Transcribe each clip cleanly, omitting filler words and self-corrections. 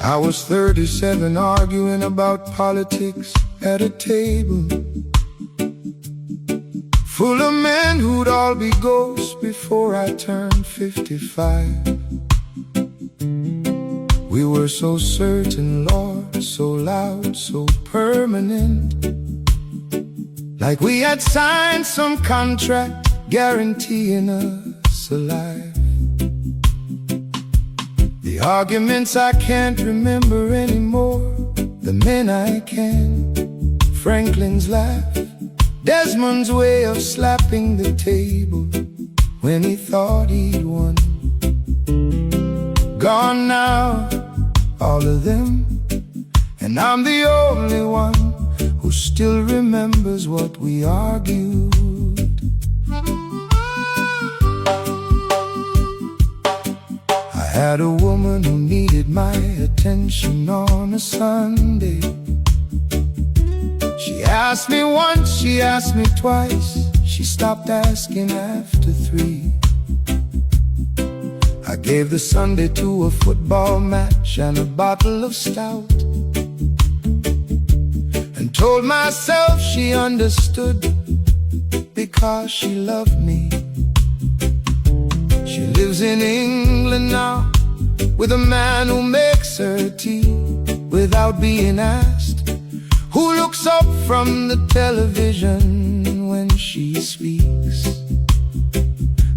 I was 37 arguing about politics at a table full of men who'd all be ghosts before I turned 55. We were so certain, Lord, so loud, so permanent, like we had signed some contract guaranteeing us a life. The arguments I can't remember anymore, the men I can. Franklin's laugh, Desmond's way of slapping the table when he thought he'd won. Gone now, all of them, and I'm the only one who still remembers what we argued. I had a woman who needed my attention on a Sunday. She asked me once, she asked me twice, she stopped asking after 3. I gave the Sunday to a football match and a bottle of stout, and told myself she understood because she loved me. She lives in England now with a man who makes her tea without being asked, who looks up from the television when she speaks.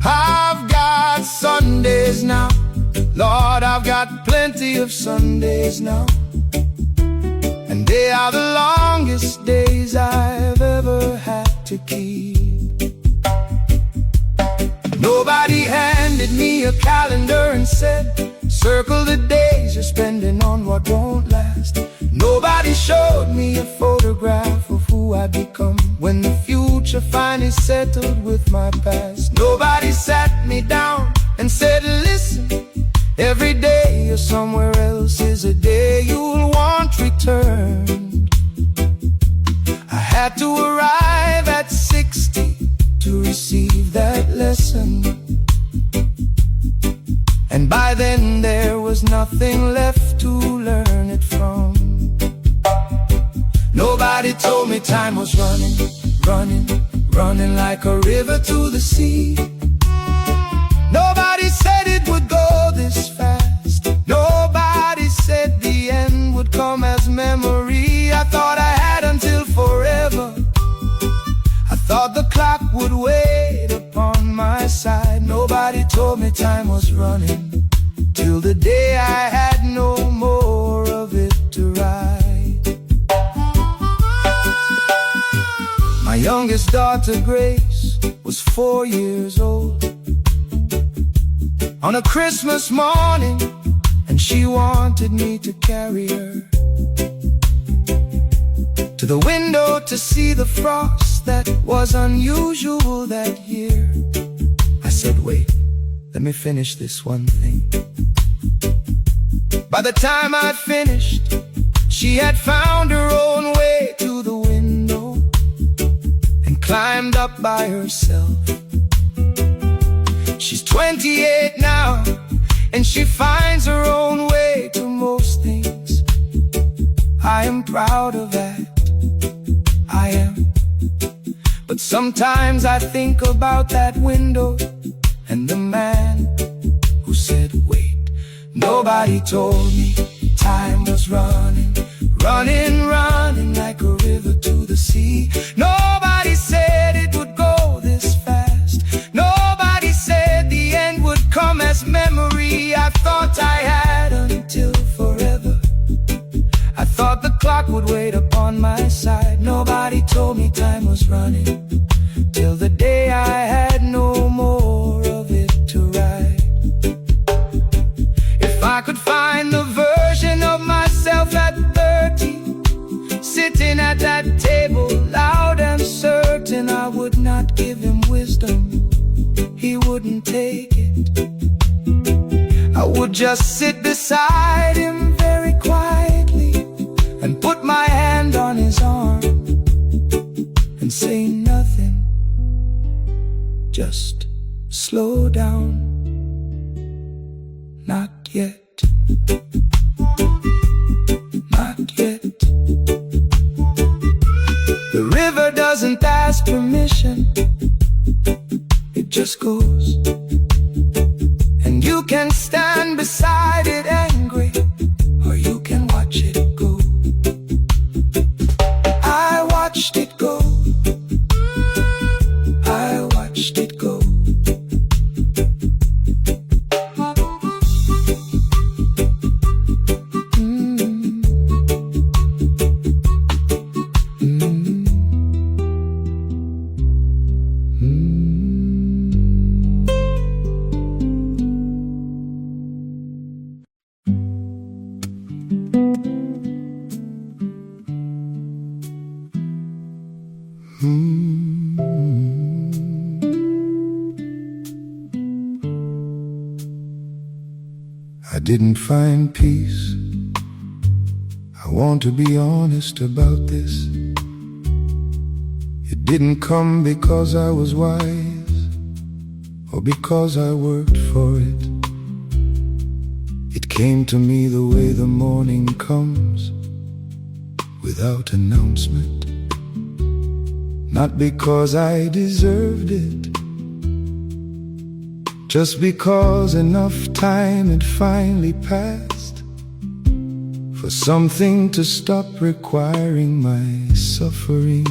I've got Sundays now, Lord, I've got plenty of Sundays now, and they are the longest days I've ever had to keep. Nobody handed me a calendar and said, circle the days you're spending on what won't last. Nobody showed me a photograph of who I'd become when the future finally settled with my past. Nobody sat me down and said, listen, every day you're somewhere else is a day you'll want returned. I had to arrive at 60 to receive that lesson, and by then there was nothing left to learn it from. Nobody told me time was running, running, running like a river to the sea. Nobody said it would go this fast. Nobody said the end would come as memory. I thought I had until forever. I thought the clock would wait upon my side. Nobody told me time was running till the day I had no more of it to ride. My youngest daughter, Grace, was 4 years old on a Christmas morning, and she wanted me to carry her to the window to see the frost that was unusual that year. I said, wait, let me finish this one thing. By the time I'd finished, she had found her own way to the window and climbed up by herself. She's 28 now, and she finds her own way to most things. I am proud of that, I am. But sometimes I think about that window and the man who said, wait. Nobody told me time was running, running, running like a river to the sea. Nobody said it would go this fast. Nobody said the end would come as memory. I thought I had until forever. I thought the clock would wait upon my side. Nobody told me time was running till the day I had no more of it to ride. If I could find the version of myself at 30, sitting at that table, loud and certain, I would not give him wisdom, he wouldn't take it. I would just sit beside him very quietly and put my hand on his arm and say nothing, just slow down, not yet. didn't find peace. I want to be honest about this. It didn't come because I was wise or because I worked for it. It came to me the way the morning comes, without announcement. Not because I deserved it, just because enough time had finally passed for something to stop requiring my suffering.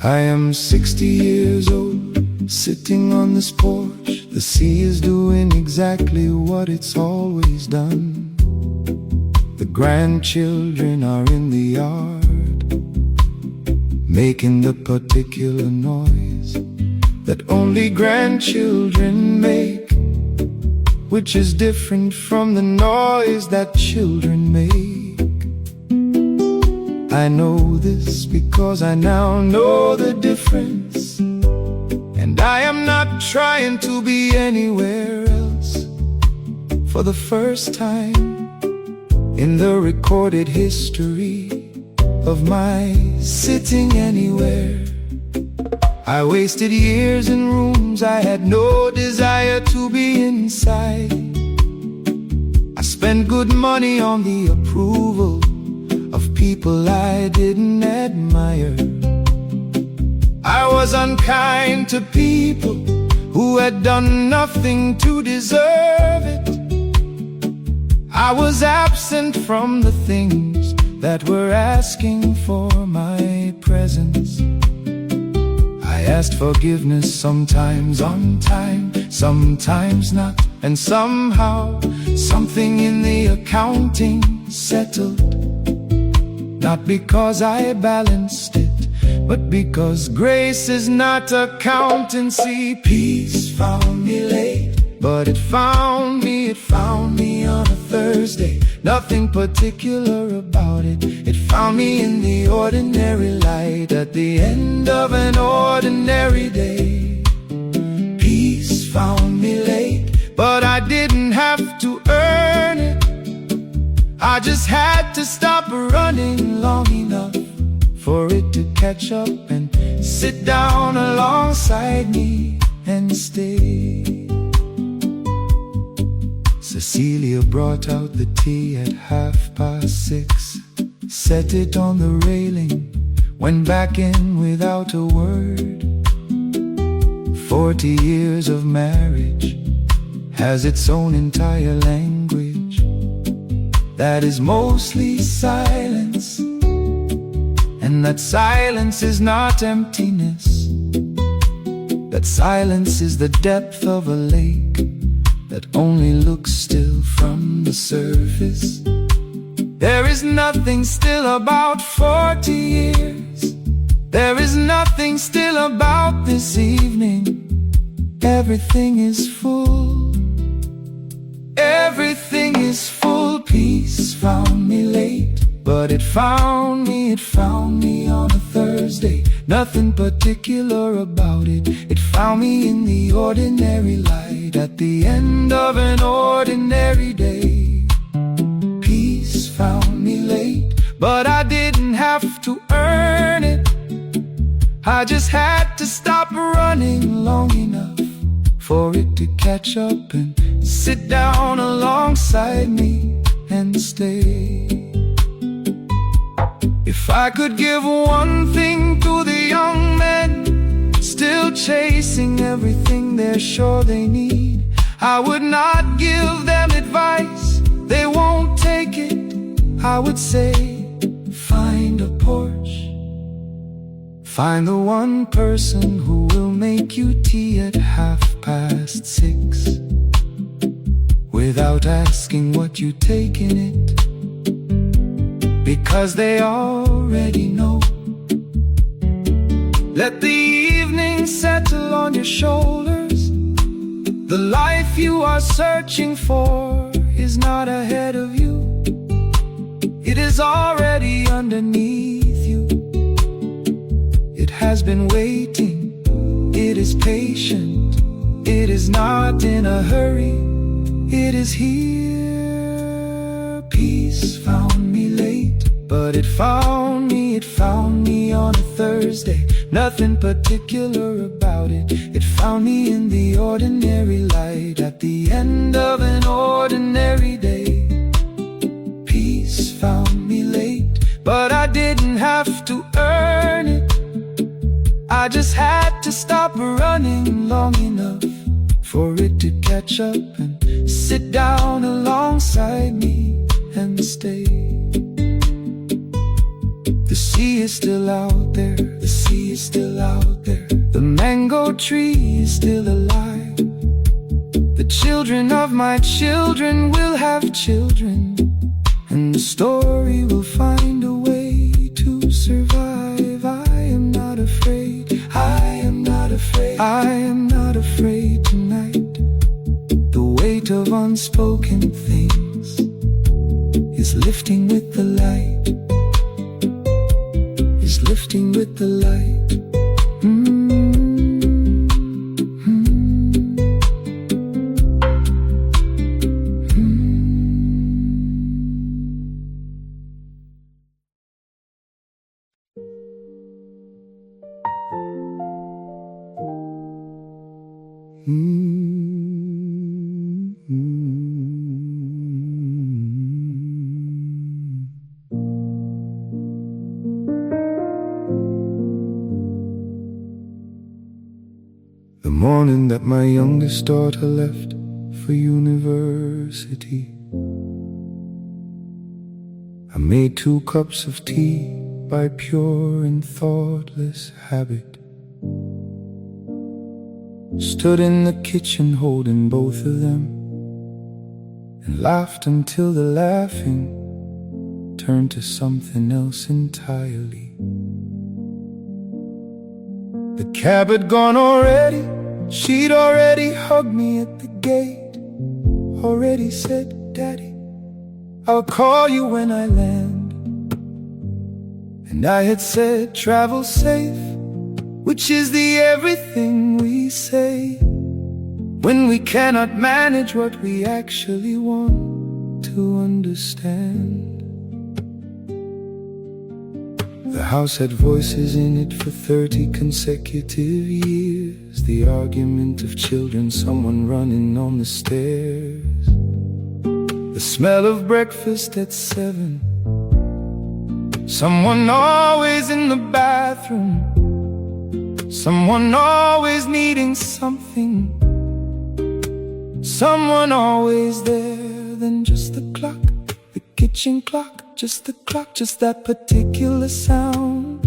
I am 60 years old, sitting on this porch. The sea is doing exactly what it's always done. The grandchildren are in the yard, making the particular noise that only grandchildren make, which is different from the noise that children make. I know this because I now know the difference, and I am not trying to be anywhere else. For the first time in the recorded history of my sitting anywhere, I wasted years in rooms I had no desire to be inside. I spent good money on the approval of people I didn't admire. I was unkind to people who had done nothing to deserve it. I was absent from the things that were asking for my presence. I asked forgiveness, sometimes on time, sometimes not, and somehow something in the accounting settled. Not because I balanced it, but because grace is not accountancy. Peace found me late, but it found me on a Thursday. Nothing particular about it. It found me in the ordinary light at the end of an ordinary day. Peace found me late, but I didn't have to earn it. I just had to stop running long enough for it to catch up and sit down alongside me and stay. Cecilia brought out the tea at 6:30, set it on the railing, went back in without a word. 40 years of marriage has its own entire language that is mostly silence, and that silence is not emptiness. That silence is the depth of a lake that only looks still from the surface. There is nothing still about 40 years. There is nothing still about this evening. Everything is full. Everything is full. Peace found me late, but it found me on a Thursday. Nothing particular about it. It found me in the ordinary light at the end of an ordinary day. Peace found me late, but I didn't have to earn it. I just had to stop running long enough for it to catch up and sit down alongside me and stay. If I could give one thing to the young men still chasing everything they're sure they need, I would not give them advice, they won't take it. I would say, find a porch, find the one person who will make you tea at 6:30, without asking what you take in it, because they already know. Let the evening settle on your shoulders. The life you are searching for is not ahead of you. It is already underneath you. It has been waiting It is patient, it is not in a hurry, it is here. Peace found me late, but it found me on a Thursday. Nothing particular about it, it found me in the ordinary light, at the end of an ordinary day. Peace found me late, but I didn't have to earn it. I just had to stop running long enough for it to catch up and sit down alongside me and stay. The sea is still out there, the sea is still out there. The mango tree is still alive. The children of my children will have children, and the story will find a way to survive. I am not afraid, I am not afraid, I am not afraid tonight. The weight of unspoken things is lifting with the light, is lifting with the light. The morning that my youngest daughter left for university, I made 2 cups of tea by pure and thoughtless habit. Stood in the kitchen holding both of them, and laughed until the laughing turned to something else entirely. The cab had gone already, she'd already hugged me at the gate, already said, "Daddy, I'll call you when I land." And I had said, "Travel safe," which is the everything we say when we cannot manage what we actually want to understand. The house had voices in it for 30 consecutive years. The argument of children, someone running on the stairs, the smell of breakfast at 7, someone always in the bathroom, someone always needing something, someone always there. Then just the clock, the kitchen clock, just the clock, just that particular sound,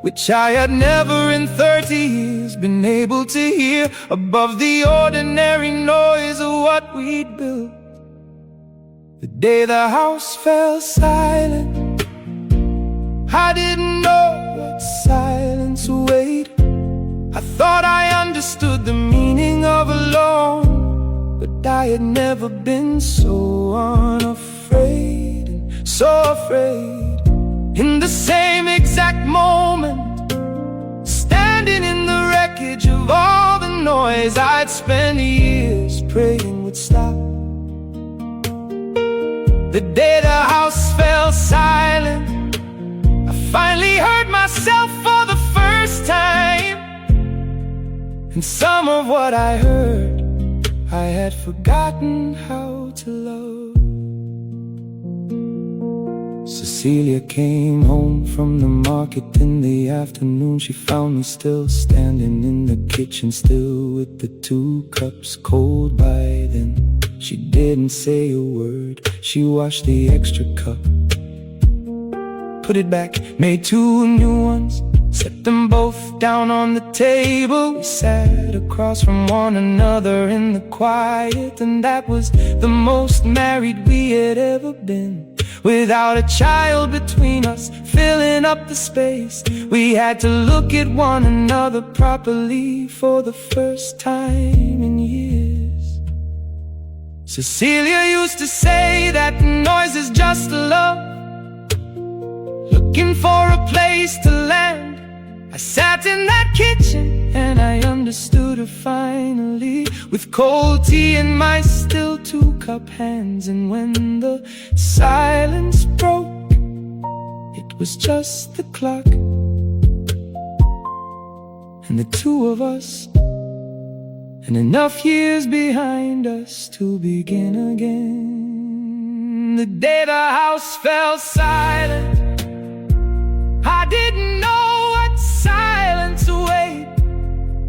which I had never in 30 years been able to hear above the ordinary noise of what we'd built. The day the house fell silent, I didn't know what silence weighed. I thought I understood the meaning of alone, but I had never been so unafraid, and so afraid. In the same exact moment, standing in the wreckage of all the noise I'd spent years praying would stop. The day the house fell silent, I finally heard myself for the first time, and some of what I heard I had forgotten how to love. Cecilia came home from the market in the afternoon. She found me still standing in the kitchen, still with the 2 cups cold by then. She didn't say a word. She washed the extra cup, put it back, made 2 new ones, set them both down on the table. We sat across from one another in the quiet, and that was the most married we had ever been. Without a child between us, filling up the space, we had to look at one another properly for the first time in years. Cecilia used to say that noise is just love, looking for a place to land I sat in that kitchen and I understood her finally, with cold tea in my still 2-cup hands. And when the silence broke, it was just the clock and the two of us, and enough years behind us to begin again. The day the house fell silent, I didn't know what silence await.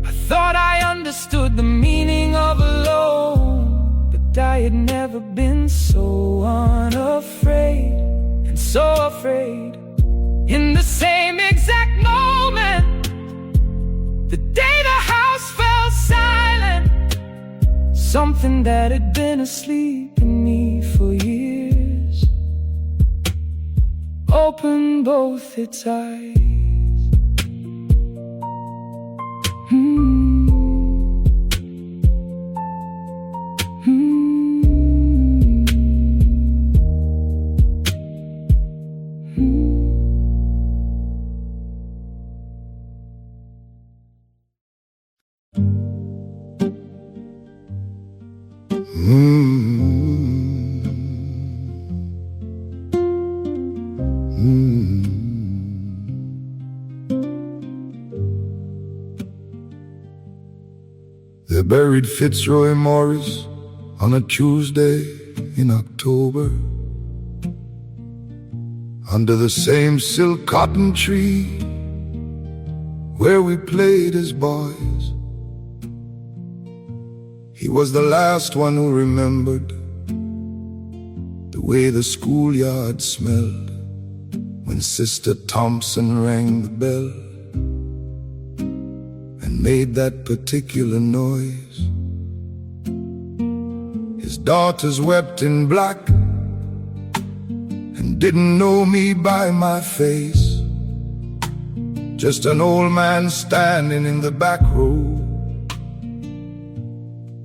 I thought I understood the meaning of alone, but I had never been so unafraid and so afraid. In the same exact moment, the day the house fell silent, something that had been asleep in me for years opened both its eyes. They buried Fitzroy Morris on a Tuesday in October, under the same silk cotton tree where we played as boys. He was the last one who remembered the way the schoolyard smelled when Sister Thompson rang the bell and made that particular noise. His daughters wept in black and didn't know me by my face, just an old man standing in the back row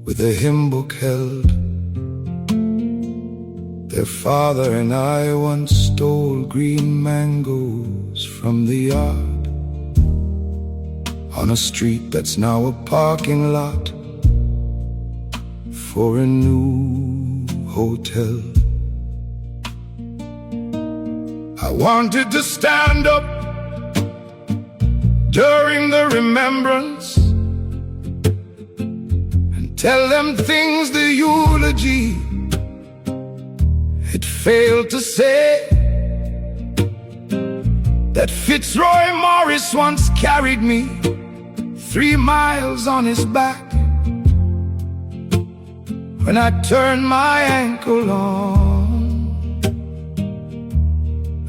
with a hymn book held. Their father and I once stole green mangoes from the yard on a street that's now a parking lot for a new hotel. I wanted to stand up during the remembrance and tell them things the eulogy had failed to say, that Fitzroy Morris once carried me 3 miles on his back when I turned my ankle on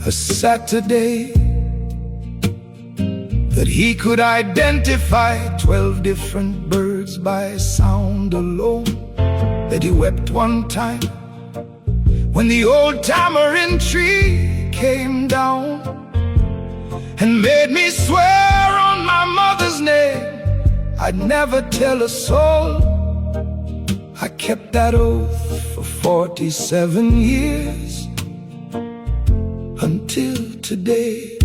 a Saturday, that he could identify 12 different birds by sound alone, that he wept one time when the old tamarind tree came down and made me swear on my mother's name I'd never tell a soul. I kept that oath for 47 years until today.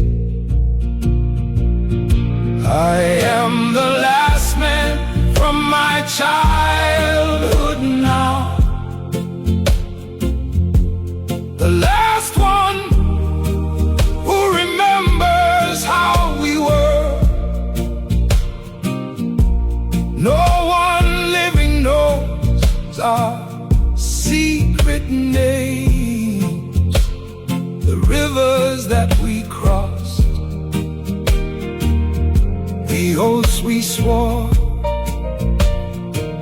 I am the last man from my childhood now, the last one who remembers how we were. No one living knows our secret names, the rivers that we crossed, the oaths we swore.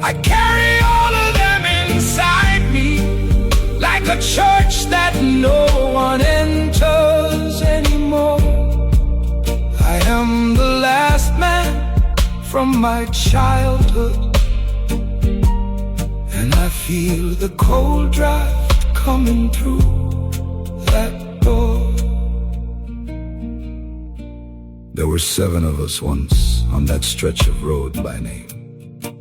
I carry all of them inside me, like a church that no one enters anymore. I am the last man from my childhood, and I feel the cold draft coming through that door. There were 7 of us once on that stretch of road by name: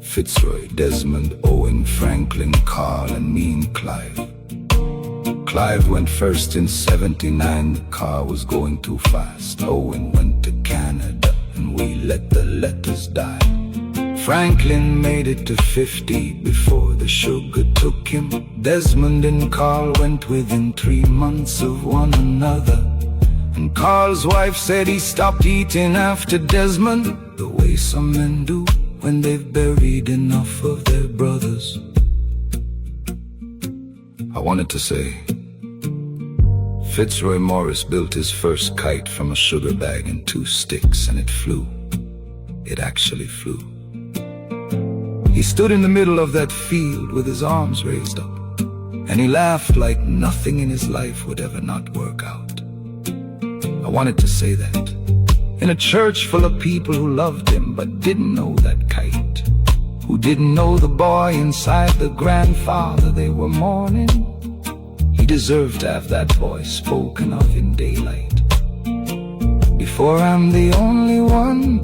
Fitzroy, Desmond, Owen, Franklin, Carl, and me and Clive. Clive went first in '79, the car was going too fast. Owen went to Canada and let us die. Franklin made it to 50 before the sugar took him. Desmond and Carl went within 3 months of one another. And Carl's wife said he stopped eating after Desmond, the way some men do when they've buried enough of their brothers. I wanted to say, Fitzroy Morris built his first kite from a sugar bag and 2 sticks, and it flew. It actually flew. He stood in the middle of that field with his arms raised up, and he laughed like nothing in his life would ever not work out. I wanted to say that in a church full of people who loved him but didn't know that kite, who didn't know the boy inside the grandfather they were mourning. He deserved to have that voice spoken of in daylight. Before I'm the only one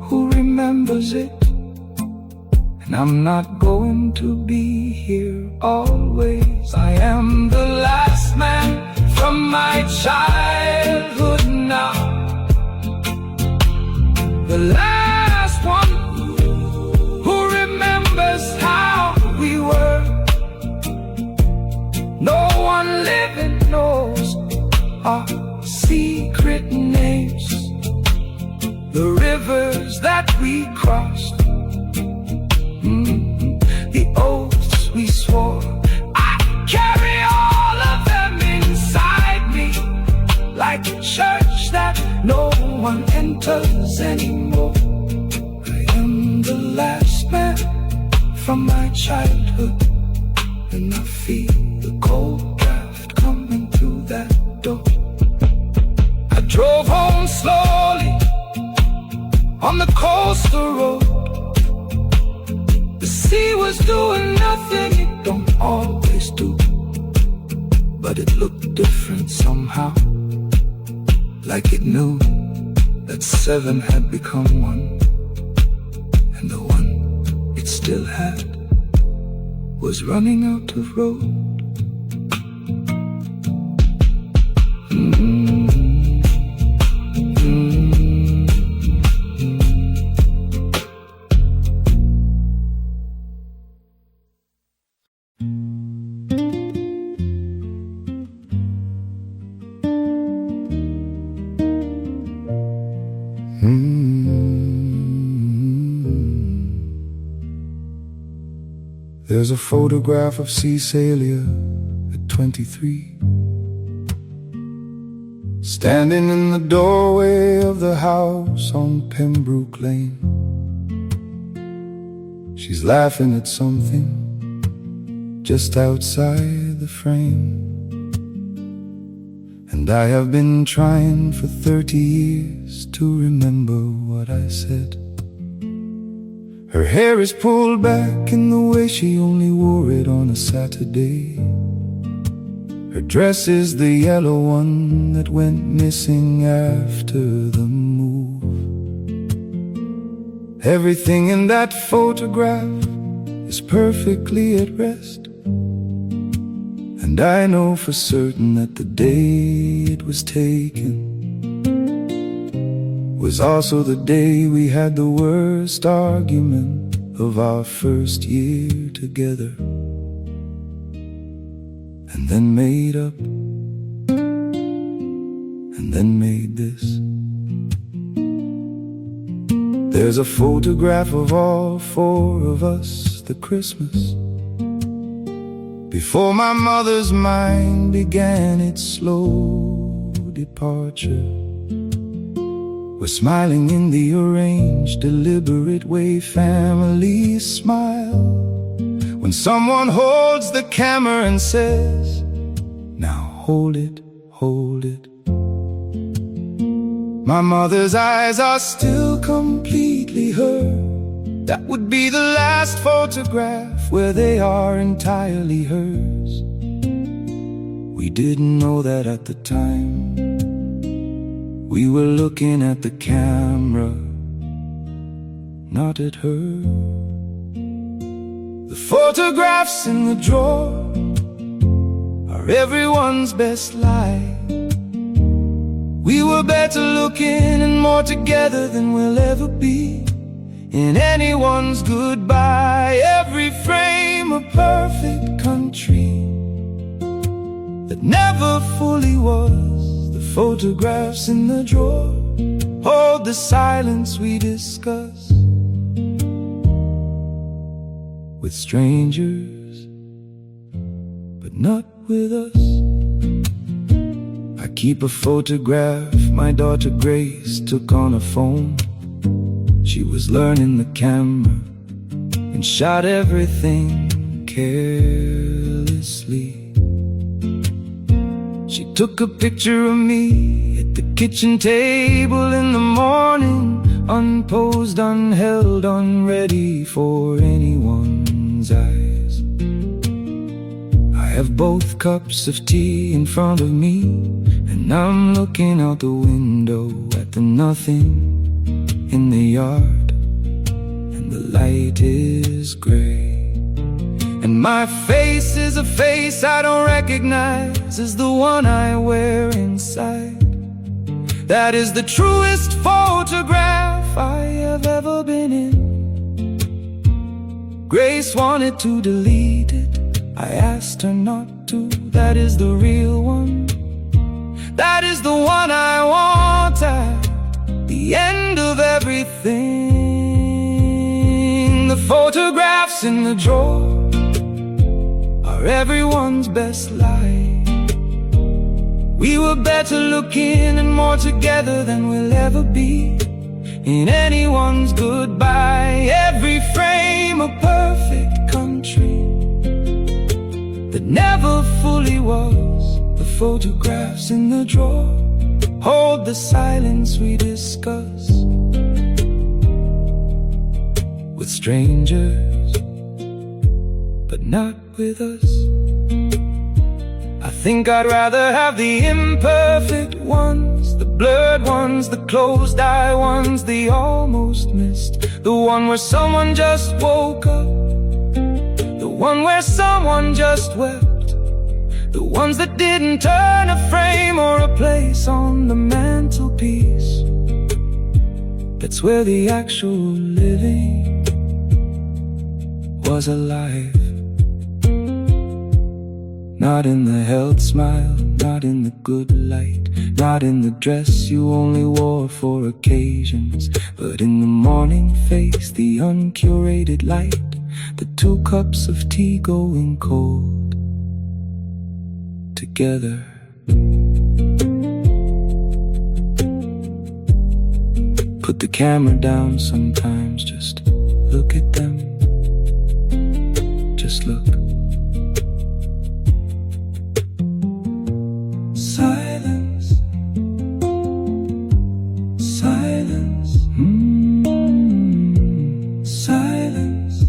who remembers it, and I'm not going to be here always. I am the last man from my childhood now, the last one who remembers how we were. No one living knows our secret names, the rivers that we crossed, the oaths we swore. I carry all of them inside me, like a church that no one enters anymore. I am the last man from my childhood, and I feel the cold draft coming through that door. I drove home slowly on the coastal road. The sea was doing nothing it don't always do, but it looked different somehow, like it knew that 7 had become 1, and the 1 it still had was running out of road. There's a photograph of Cecilia at 23, standing in the doorway of the house on Pembroke Lane. She's laughing at something just outside the frame. And I have been trying for 30 years to remember what I said. Her hair is pulled back in the way she only wore it on a Saturday. Her dress is the yellow one that went missing after the move. Everything in that photograph is perfectly at rest, and I know for certain that the day it was taken was also the day we had the worst argument of our first year together, and then made up, and then made this. There's a photograph of all 4 of us the Christmas before my mother's mind began its slow departure. We're smiling in the arranged, deliberate way families smile when someone holds the camera and says, "Now hold it, hold it." My mother's eyes are still completely hers. That would be the last photograph where they are entirely hers. We didn't know that at the time. We were looking at the camera, not at her. The photographs in the drawer are everyone's best lie. We were better looking and more together than we'll ever be. In anyone's goodbye, every frame a perfect country that never fully was. The photographs in the drawer hold the silence we discuss with strangers, but not with us. I keep a photograph my daughter Grace took on a phone. She was learning the camera and shot everything carelessly. She took a picture of me at the kitchen table in the morning, unposed, unheld, unready for anyone's eyes. I have both cups of tea in front of me, and I'm looking out the window at the nothing in the yard, and the light is gray. And my face is a face I don't recognize as the one I wear inside. That is the truest photograph I have ever been in. Grace wanted to delete it, I asked her not to. That is the real one. That is the one I want at the end of everything. The photographs in the drawer are everyone's best lie. We were better looking and more together than we'll ever be. In anyone's goodbye, every frame a perfect country that never fully was. The photographs in the drawer hold the silence we discuss with strangers, but not with us. I think I'd rather have the imperfect ones, the blurred ones, the closed-eye ones, the almost missed, the one where someone just woke up, the one where someone just wept, the ones that didn't turn a frame or a place on the mantelpiece. That's where the actual living was alive. Not in the held smile, not in the good light, not in the dress you only wore for occasions, but in the morning face, the uncurated light, the 2 cups of tea going cold together. Put the camera down sometimes, just look at them, just look. Silence, silence, silence.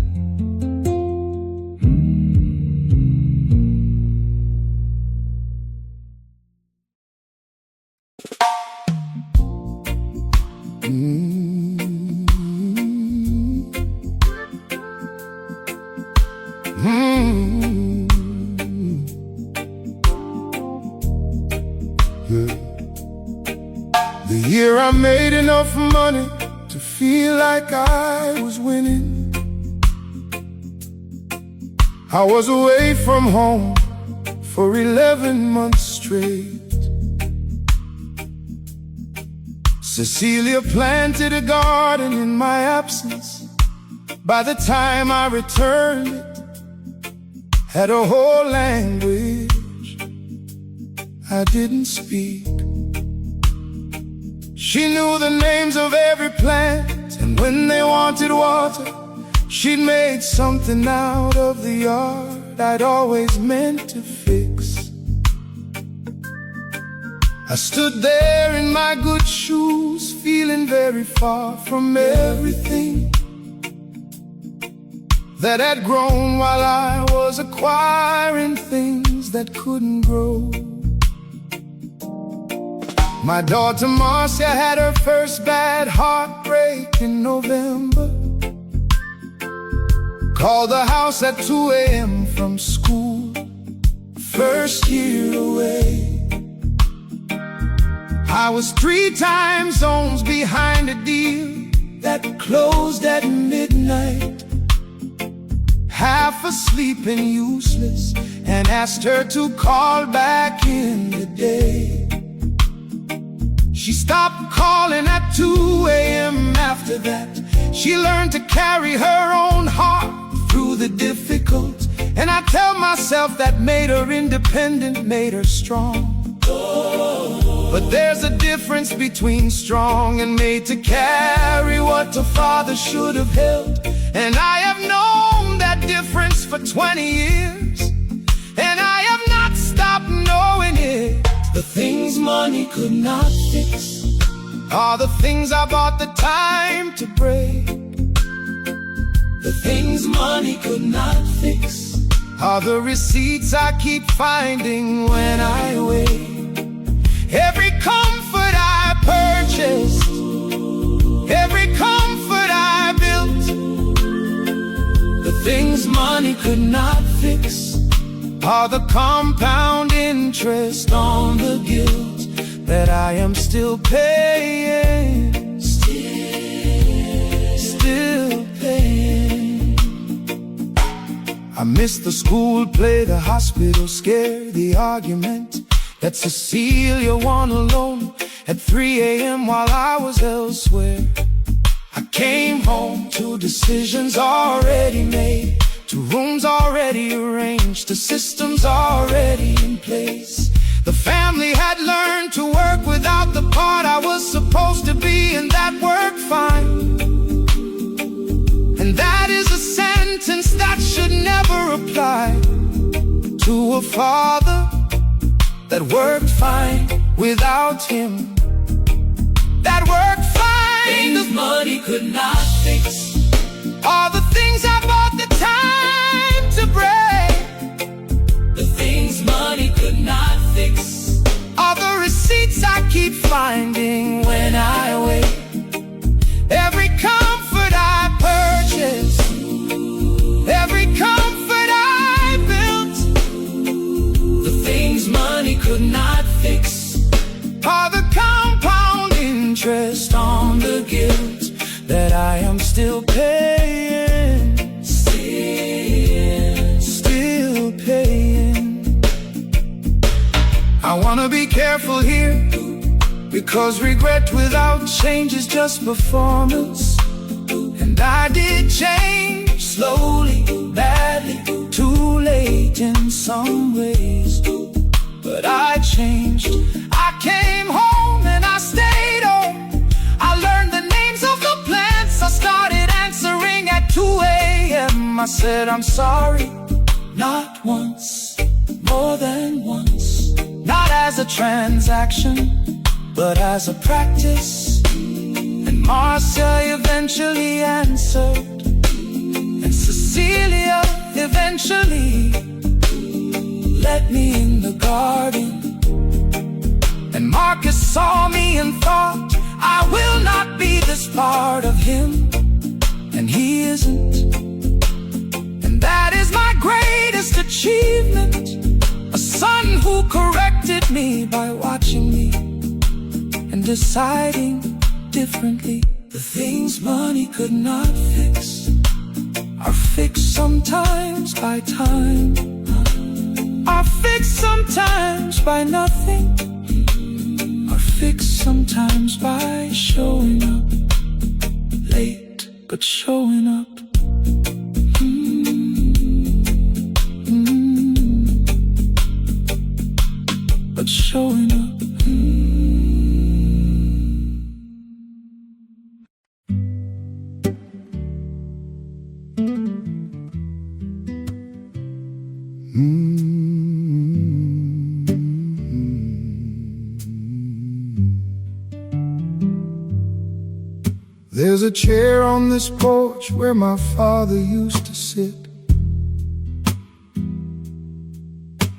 The year I made enough money to feel like I was winning. I was away from home for 11 months straight. Cecilia planted a garden in my absence. By the time I returned, it had a whole language I didn't speak. She knew the names of every plant, and when they wanted water, she'd made something out of the yard I'd always meant to fix. I stood there in my good shoes, feeling very far from everything that had grown while I was acquiring things that couldn't grow. My daughter Marcia had her first bad heartbreak in November. Called the house at 2 a.m. from school, first year away. I was 3 time zones behind a deal that closed at midnight, half asleep and useless, and asked her to call back in the day. She stopped calling at 2 a.m. After that, she learned to carry her own heart through the difficult. And I tell myself that made her independent, made her strong. But there's a difference between strong and made to carry what a father should have held. And I have known that difference for 20 years, and I have not stopped knowing it. The things money could not fix are the things I bought the time to break. The things money could not fix are the receipts I keep finding when I wait. Every comfort I purchased, every comfort I built, the things money could not fix are the compound interest on the guilt that I am still paying, still paying. I miss the school play, the hospital scare, the argument that Cecilia won alone at 3 a.m. while I was elsewhere. I came home to decisions already made, to rooms already arranged, to systems already in place. The family had learned to work without the part I was supposed to be, and that worked fine. And that is a sentence that should never apply to a father that worked fine without him, that worked fine. Things money could not fix are the things I bought the time to break. The things money could not fix are the receipts I keep finding when I wait. Every comfort I purchase, every comfort I built, the things money could not fix are the compound interest on the guilt that I am still paying, still paying. I wanna be careful here, because regret without change is just performance. And I did change, slowly, badly, too late in some ways. But I changed. I came home and I stayed home. I learned the names of the plants. I started answering at 2 a.m. I said I'm sorry, not once, more than once. Not as a transaction, but as a practice. And Marcia eventually answered, and Cecilia eventually let me in the garden. And Marcus saw me and thought, I will not be this part of him. And he isn't. And that is my greatest achievement, a son who corrected me by watching me and deciding differently. The things money could not fix are fixed sometimes by time, are fixed sometimes by nothing, are fixed sometimes by showing up late, but showing up. But showing up. There's a chair on this porch where my father used to sit.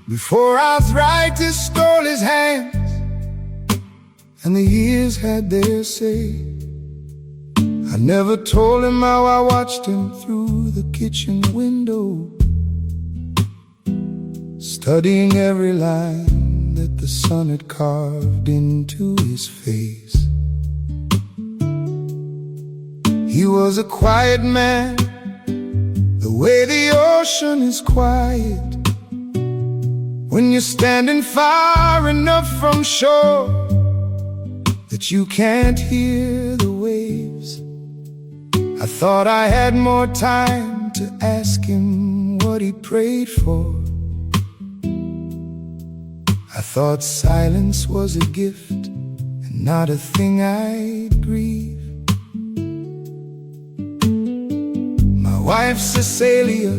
Before arthritis stole his hands and the years had their say, I never told him how I watched him through the kitchen window, studying every line that the sun had carved into his face. He was a quiet man, the way the ocean is quiet. When you're standing far enough from shore that you can't hear the waves. I thought I had more time to ask him what he prayed for. I thought silence was a gift and not a thing I'd grieve. My wife Cecilia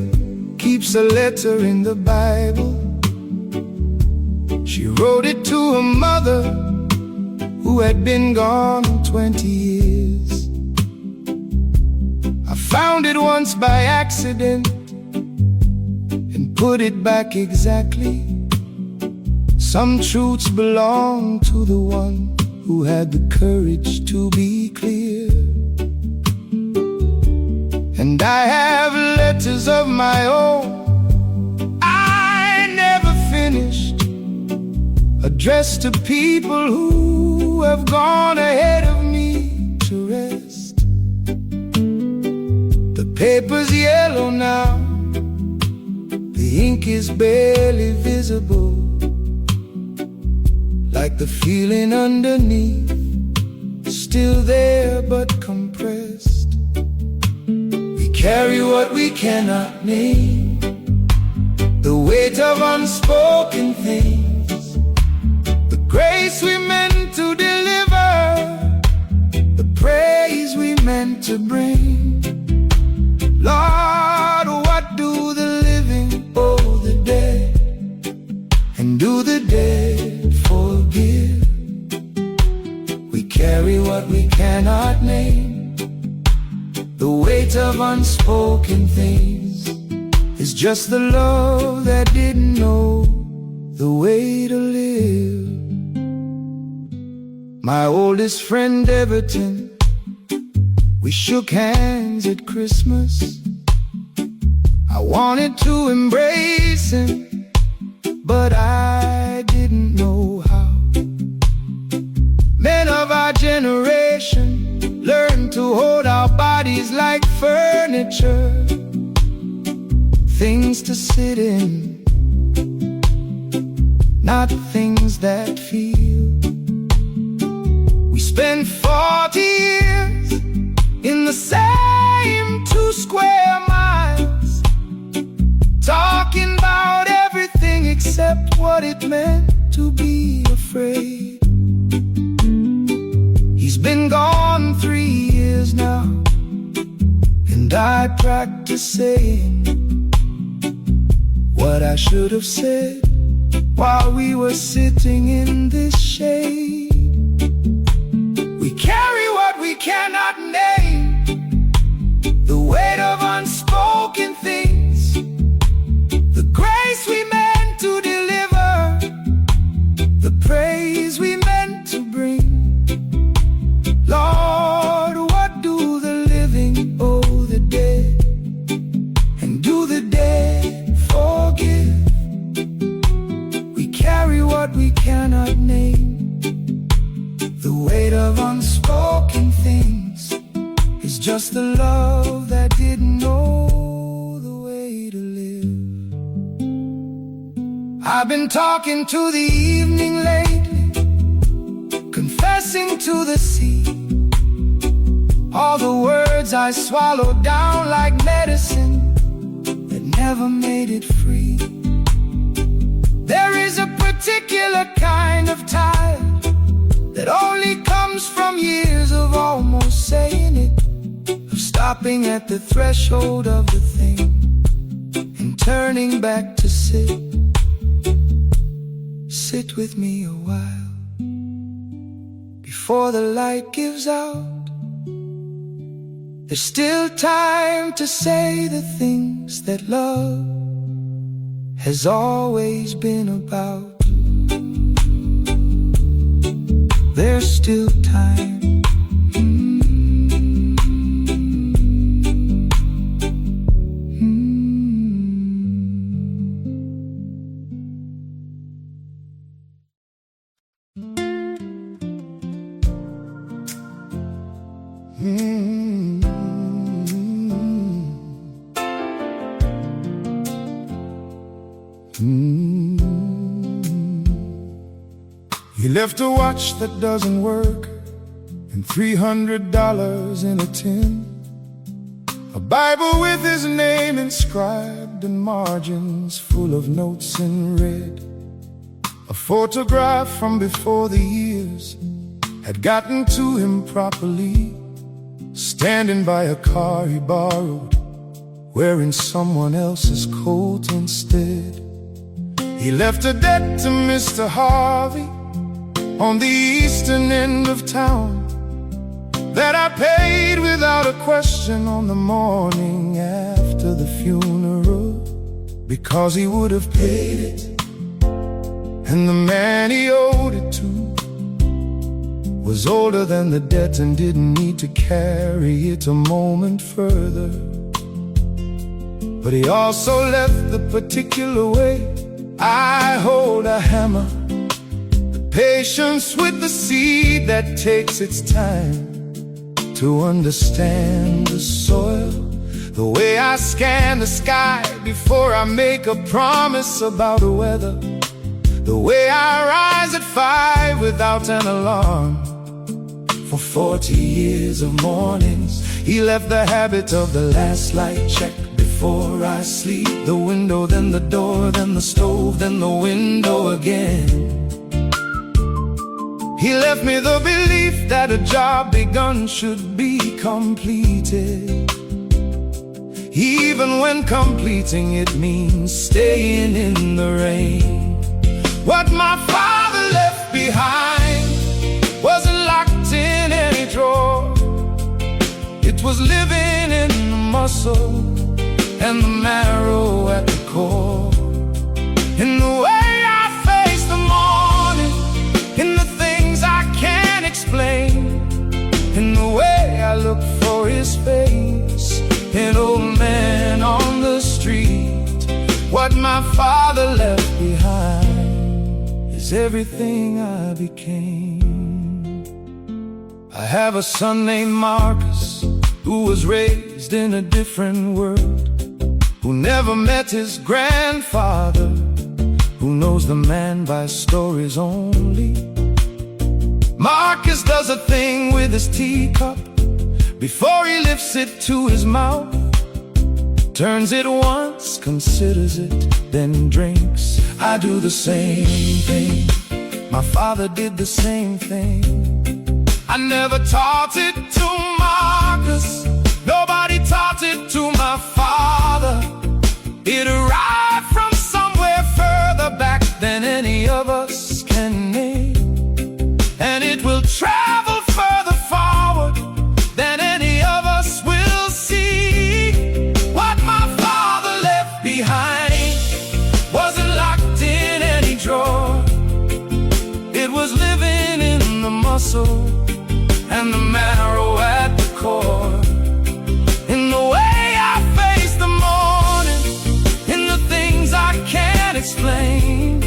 keeps a letter in the Bible. She wrote it to her mother who had been gone 20 years. I found it once by accident and put it back exactly. Some truths belong to the one who had the courage to be clear. And I have letters of my own I never finished, addressed to people who have gone ahead of me to rest. The paper's yellow now, the ink is barely visible, like the feeling underneath, still there but compressed. We carry what we cannot name, the weight of unspoken things, the grace we meant to deliver, the praise we meant to bring. Lord, what do the living owe the dead, and do the dead forgive? We carry what we cannot name, the weight of unspoken things is just the love that didn't know the way to live. My oldest friend Everton, we shook hands at Christmas. I wanted to embrace him, but I didn't know how. Men of our generation learned to hold our bodies like furniture, things to sit in, not things that feel. We spent 40 years in the same 2 square miles, talking about everything except what it meant to be afraid. He's been gone 3 years now, and I practice saying what I should have said while we were sitting in this shade. We carry what we cannot name, the weight of unspoken things, the grace we meant to deliver, the praise we meant to bring. Lord, what do the living owe the dead, and do the dead forgive? We carry what we cannot name, the weight of unspoken things is just the love that didn't know the way to live. I've been talking to the evening lately, confessing to the sea all the words I swallowed down like medicine that never made it free. There is a particular kind of tide that only comes from years of almost saying it, of stopping at the threshold of the thing and turning back to sit with me a while before the light gives out. There's still time to say the things that love has always been about. There's still time. He left a watch that doesn't work and $300 in a tin, a Bible with his name inscribed and margins full of notes in red, a photograph from before the years had gotten to him properly, standing by a car he borrowed, wearing someone else's coat instead. He left a debt to Mr. Harvey on the eastern end of town that I paid without a question on the morning after the funeral, because he would have paid it, and the man he owed it to was older than the debt and didn't need to carry it a moment further. But he also left the particular way I hold a hammer, the patience with the seed that takes its time to understand the soil, the way I scan the sky before I make a promise about the weather, the way I rise at 5 without an alarm. For 40 years of mornings, he left the habit of the last light check before I sleep. The window, then the door, then the stove, then the window again. He left me the belief that a job begun should be completed, even when completing it means staying in the rain. What my father left behind wasn't locked in any drawer. It was living in the muscle and the marrow at the core, in the way I face the morning, in the things I can't explain, in the way I look for his face, an old man on the street. What my father left behind is everything I became. I have a son named Marcus who was raised in a different world, who never met his grandfather, who knows the man by stories only. Marcus does a thing with his teacup before he lifts it to his mouth, turns it once, considers it, then drinks. I do the same thing, my father did the same thing. I never taught it to Marcus, nobody taught it to my father. It arrived from somewhere further back than any of us can name, and it will travel further forward than any of us will see. What my father left behind wasn't locked in any drawer. It was living in the muscle and the marrow at the core, in the way I face the morning, in the things I can't explain,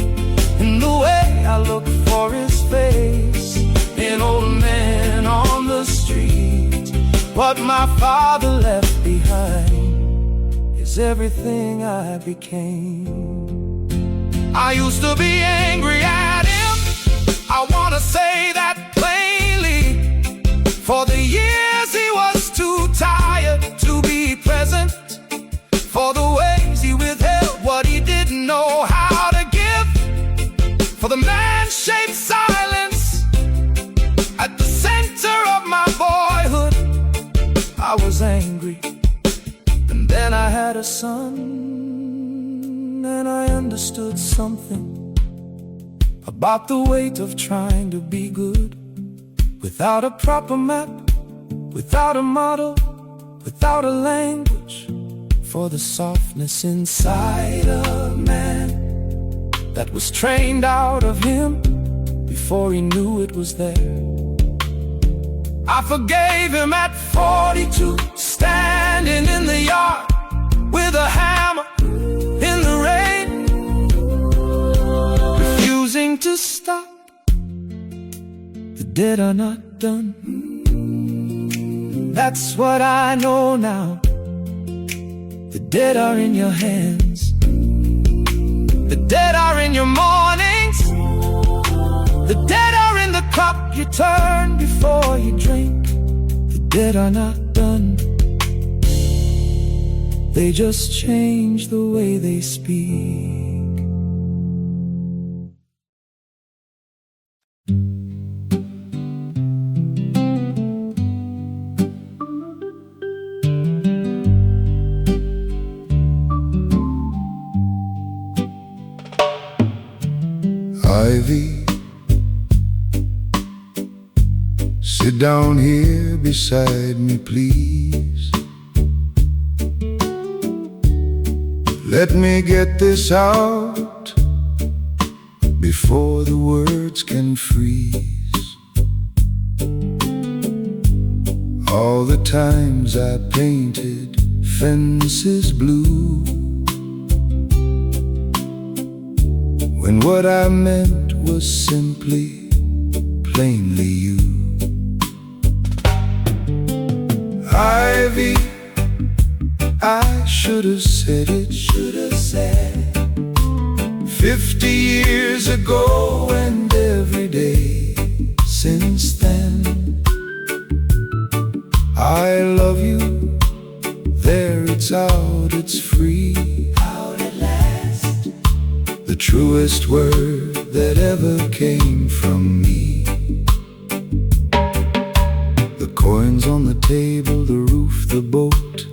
in the way I look for his face, an old man on the street. What my father left behind is everything I became. I used to be angry at him, I wanna say that plainly, for the years he was too tired to be present, for the ways he withheld what he didn't know how to give, for the man-shaped silence at the center of my boyhood. I was angry, and then I had a son, and I understood something about the weight of trying to be good, without a proper map, without a model, without a language for the softness inside a man that was trained out of him before he knew it was there. I forgave him at 42, standing in the yard with a hammer in the rain, refusing to stop. The dead are not done, that's what I know now. The dead are in your hands, the dead are in your mornings. The dead are in the cup you turn before you drink. The dead are not done, they just change the way they speak. Ivy, sit down here beside me, please. Let me get this out before the words can freeze. All the times I painted fences blue, when what I meant was simply, plainly you. Ivy, I should have said it, 50 years ago and every day since then. I love you, there it's out, it's free. Out at last, The truest word that ever came from me. The coins on the table, the roof, the boat,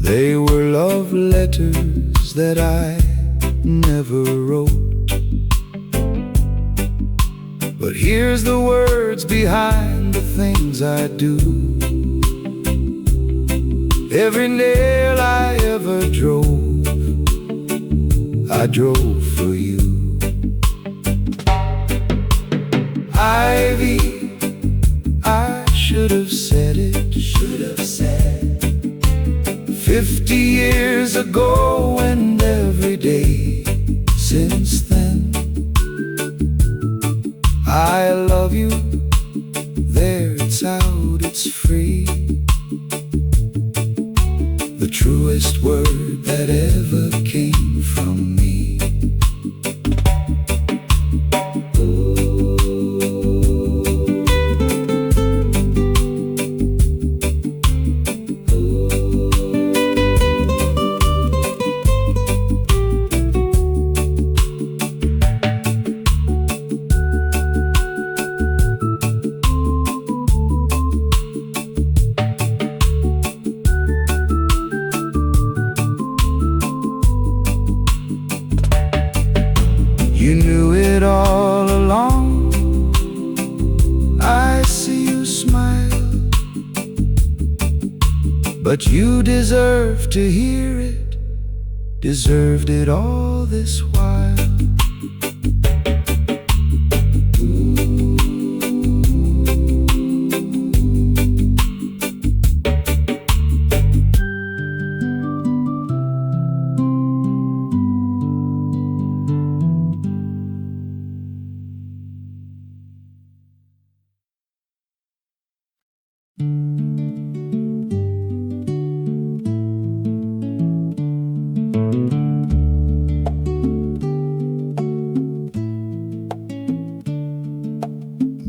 they were love letters that I never wrote. But here's the words behind the things I do. Every nail I ever drove, I drove for you. Ivy, I should have said it, 50 years ago and every day since then. I love you, there it's out, it's free. The truest word that ever came from me. You knew it all along, I see you smile, but you deserve to hear it, deserved it all this while.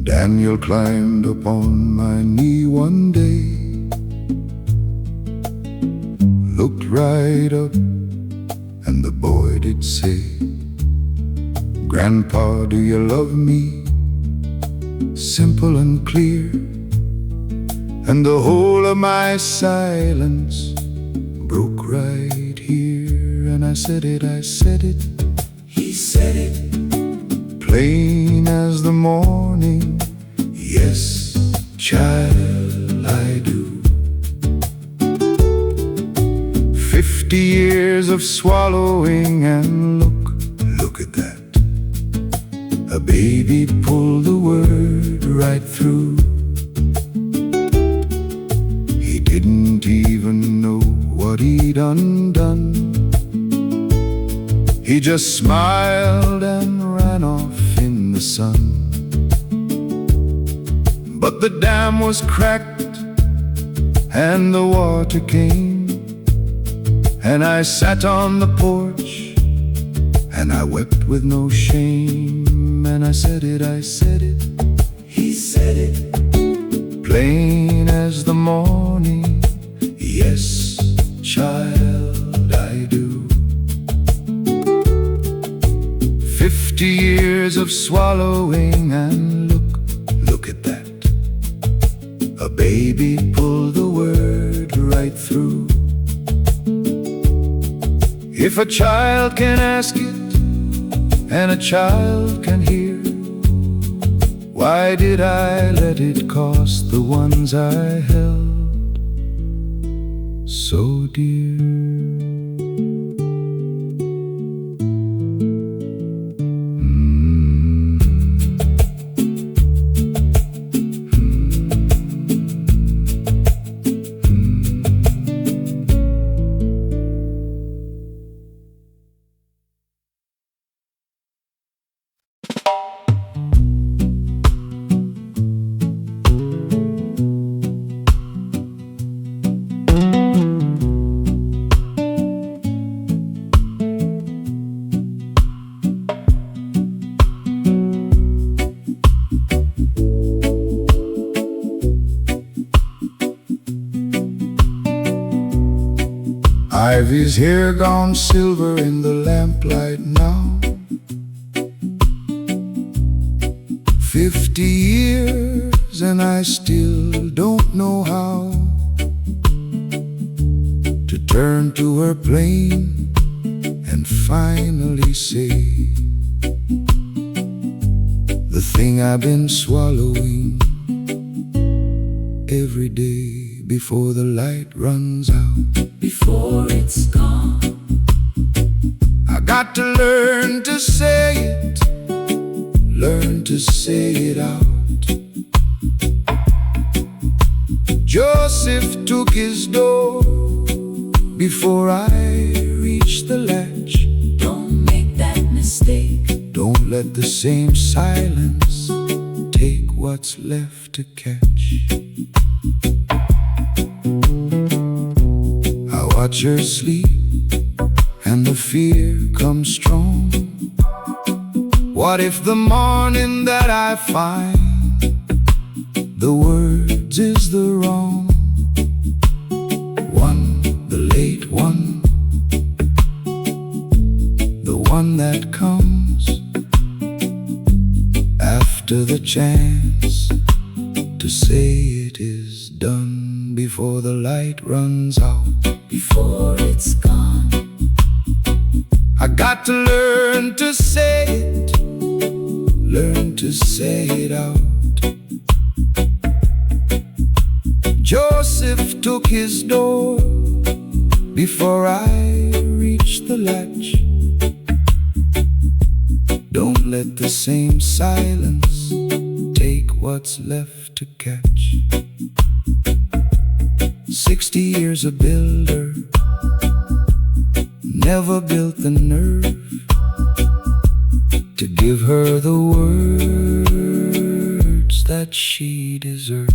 Daniel climbed up on my knee one day, looked right up, and the boy did say, "Grandpa, do you love me?" Simple and clear, and the whole of my silence broke right here. And I said it, he said it, plain as the morning. Yes, child, I do. 50 years of swallowing, and look at that. A baby pulled the word right through. He didn't even know what he'd undone. He just smiled and ran off in the sun. But the dam was cracked and the water came, And I sat on the porch, and I wept with no shame. And I said it, he said it, plain as the morning. Yes, child, I do. 50 years of swallowing, and look at that. A baby pulled the word right through. If a child can ask it, and a child can hear, why did I let it cost the ones I held so dear? Ivy's hair gone silver in the lamplight now. 50 years and I still don't know how to turn to her plain and finally say the thing I've been swallowing every day before the light runs out. Before it's gone, I got to learn to say it, learn to say it out. Joseph took his door before I reached the latch. don't make that mistake. Don't let the same silence take what's left to catch. I watch her sleep and the fear comes strong. What if the morning that I find the words is the wrong one, the late one, the one that comes after the chance to say it is done before the light runs out. Before it's gone, I got to learn to say it, learn to say it out. Joseph took his door before I reached the latch. Don't let the same silence take what's left to catch. 60 years a builder, never built the nerve to give her the words that she deserved.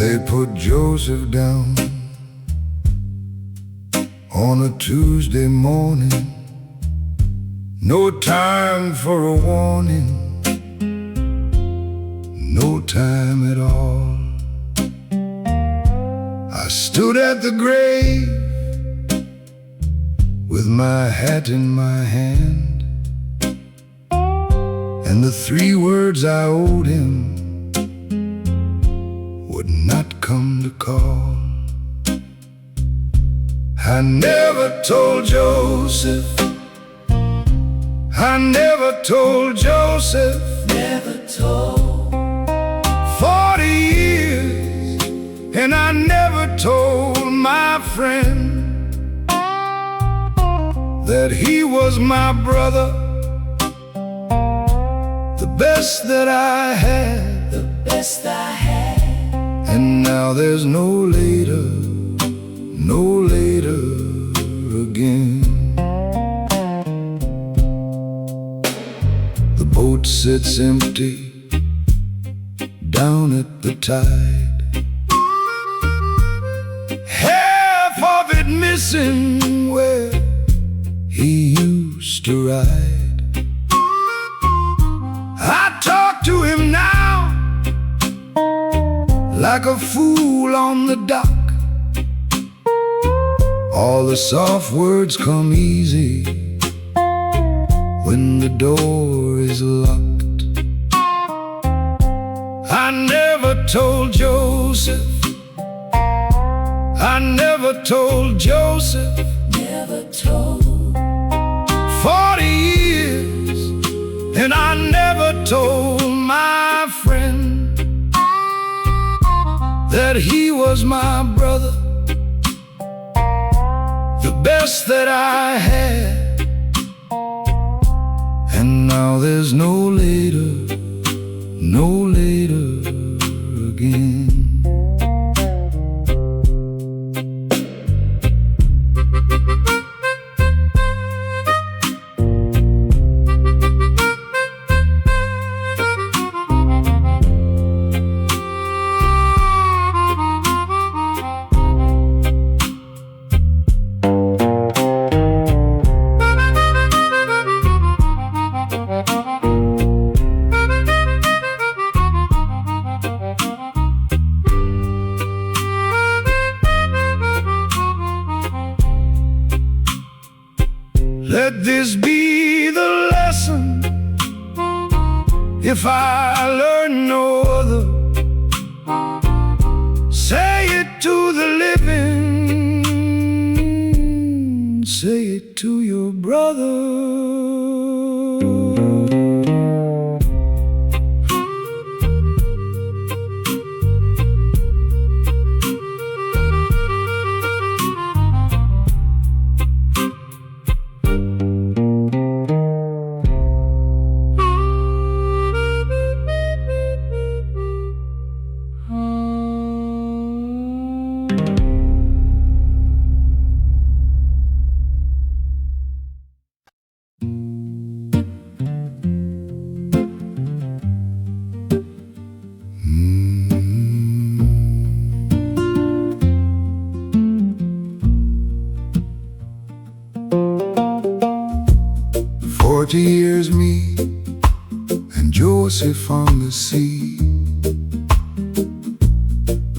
They put Joseph down on a Tuesday morning. No time for a warning, no time at all. I stood at the grave with my hat in my hand, and the 3 words I owed him would not come to call. I never told Joseph I never told Joseph. Never told. 40 years, and I never told my friend that he was my brother, the best that I had, The best I had. and now there's no later, no later again. The boat sits empty down at the tide, half of it missing where he used to ride. I talk to him now like a fool on the dock. All the soft words come easy when the door is locked. I never told Joseph. I never told Joseph. Never told. 40 years, and I never told my friend that he was my brother, the best that I had, and now there's no later, no later again. Let this be the lesson, if I learn no other. Say it to the living, say it to your brother. Years me and Joseph on the sea,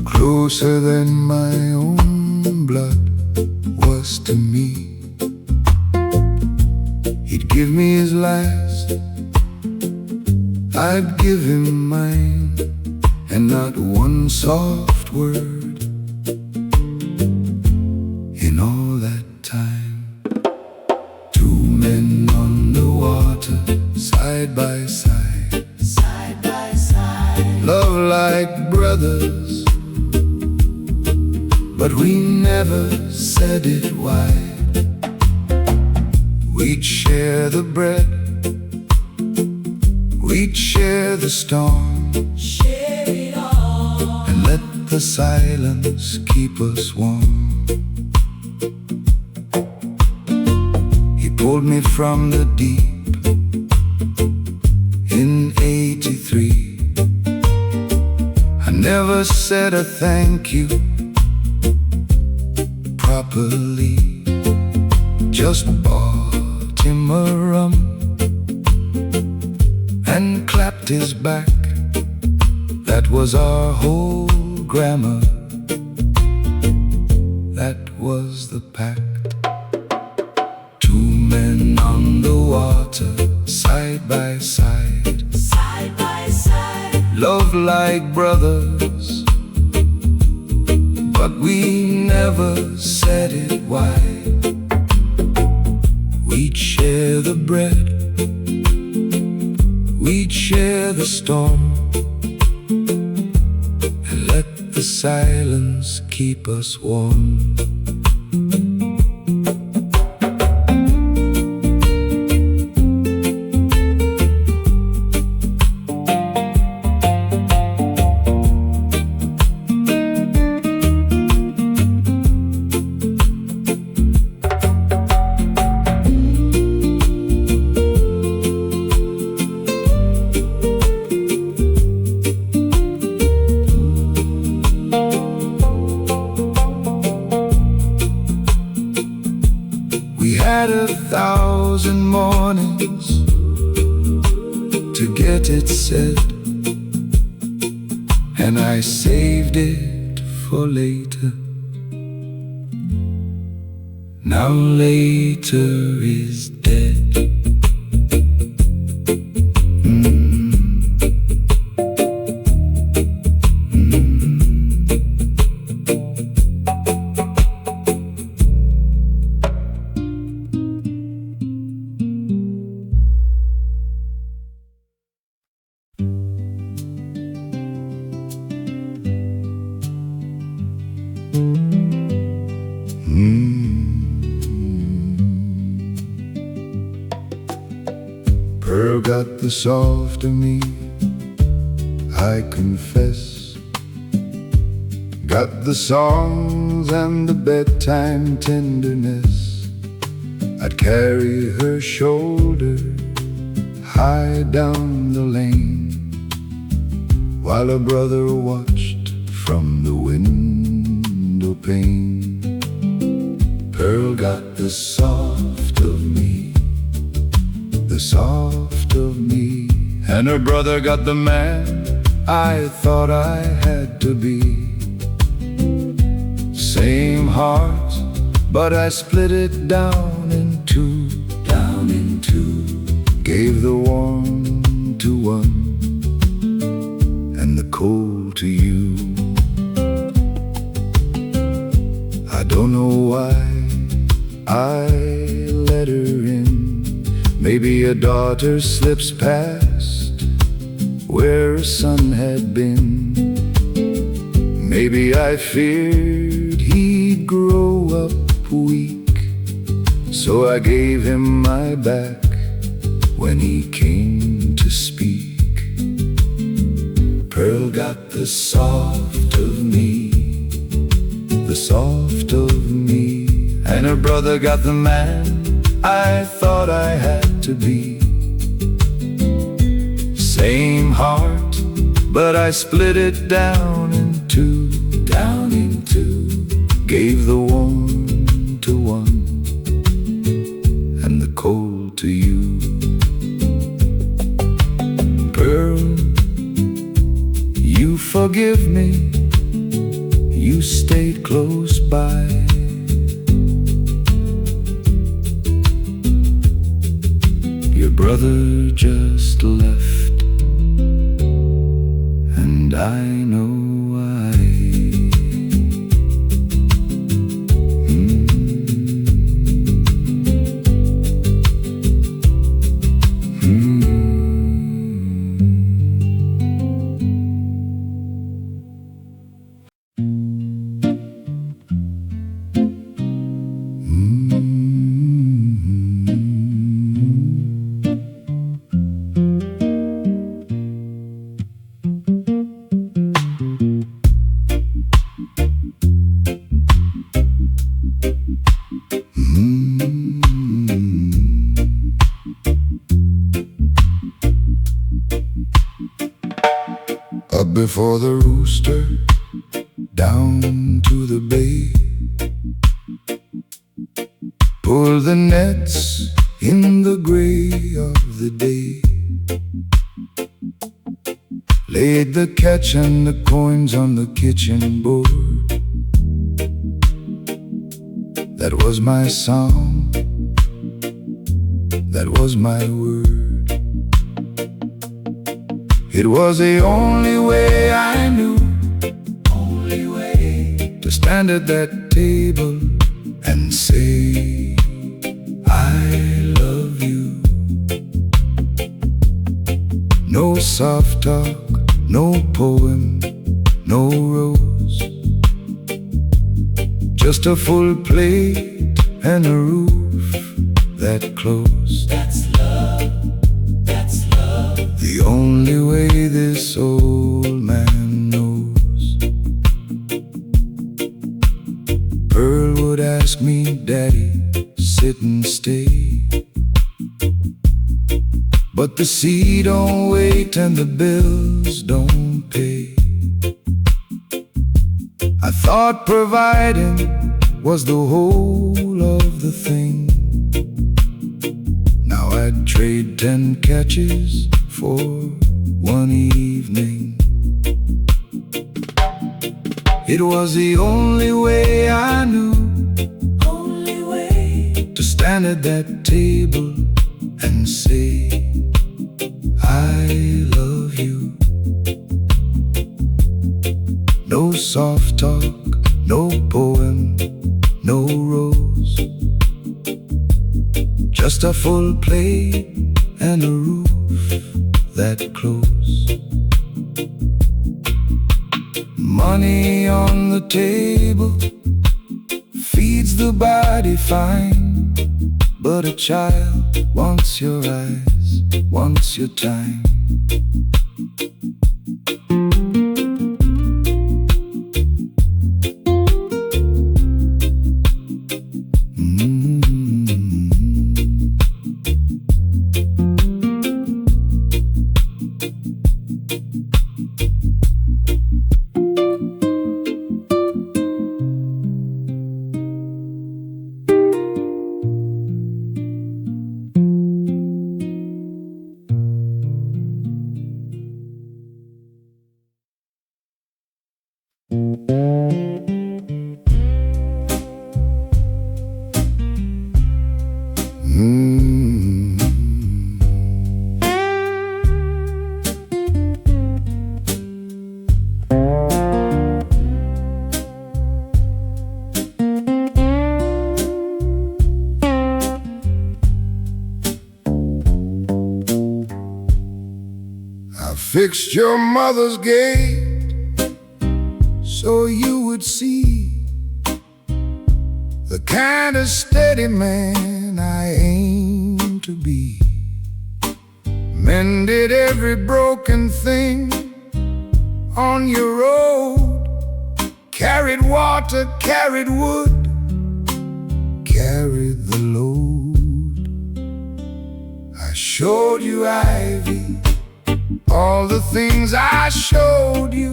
closer than my own blood was to me. He'd give me his last, I'd give him mine, and not one soft word in all that time. Two men on the water, side by side, Side by side. love like brothers, but we never said it wide. We'd share the bread, we'd share the storm, Share it all. and let the silence keep us warm. He pulled me from the deep in '83. I never said a thank you properly, just bought him a rum and clapped his back. That was our whole grammar, that was the pact. Two men on the water, side by side, Side by side. love like brothers, but we never said it wide. We'd share the bread, we'd share the storm and let the silence keep us warm. We had 1,000 mornings to get it said, and I saved it for later. Now later is dead. Pearl got the soft of me, I confess. Got the songs and the bedtime tenderness. I'd carry her shoulder high down the lane, while her brother watched from the window pane. Pearl got the soft of me, the soft of me, and her brother got the man I thought I had to be. Same heart, but I split it down in two, gave the warm to one and the cold to you. I don't know why I let her in. Maybe a daughter slips past where a son had been. Maybe I feared he'd grow up weak, so I gave him my back when he came to speak. Pearl got the soft of me, the soft of me, and her brother got the man I thought I had to be. Same heart, but I split it down in two, gave the warm to one and the cold to you. Pearl, you forgive me, you stayed close by. Your brother just left, and I know why. Up before the rooster, down to the bay, pull the nets in the gray of the day, laid the catch and the coins on the kitchen board. That was my song, that was my word. It was the only way I knew, only way to stand at that table and say, I love you. No soft talk, no poem, no rose. Just a full plate and a roof that closed. That's love, that's love. The only way this old man knows. Pearl would ask me, Daddy, sit and stay. But the sea don't wait and the bills don't pay. I thought providing was the whole of the thing. Now I'd trade 10 catches for one evening. It was the only way I knew, Only way. to stand at that table and say, I love you. No soft talk, no poem, no rose. Just a full plate and a roof that closed. Money on the table feeds the body fine, but a child wants your eyes, wants your time. I fixed your mother's gate so you would see the kind of steady man I aim to be. Mended every broken thing on your road, carried water, carried wood, carried the load. I showed you ivy, all the things I showed you.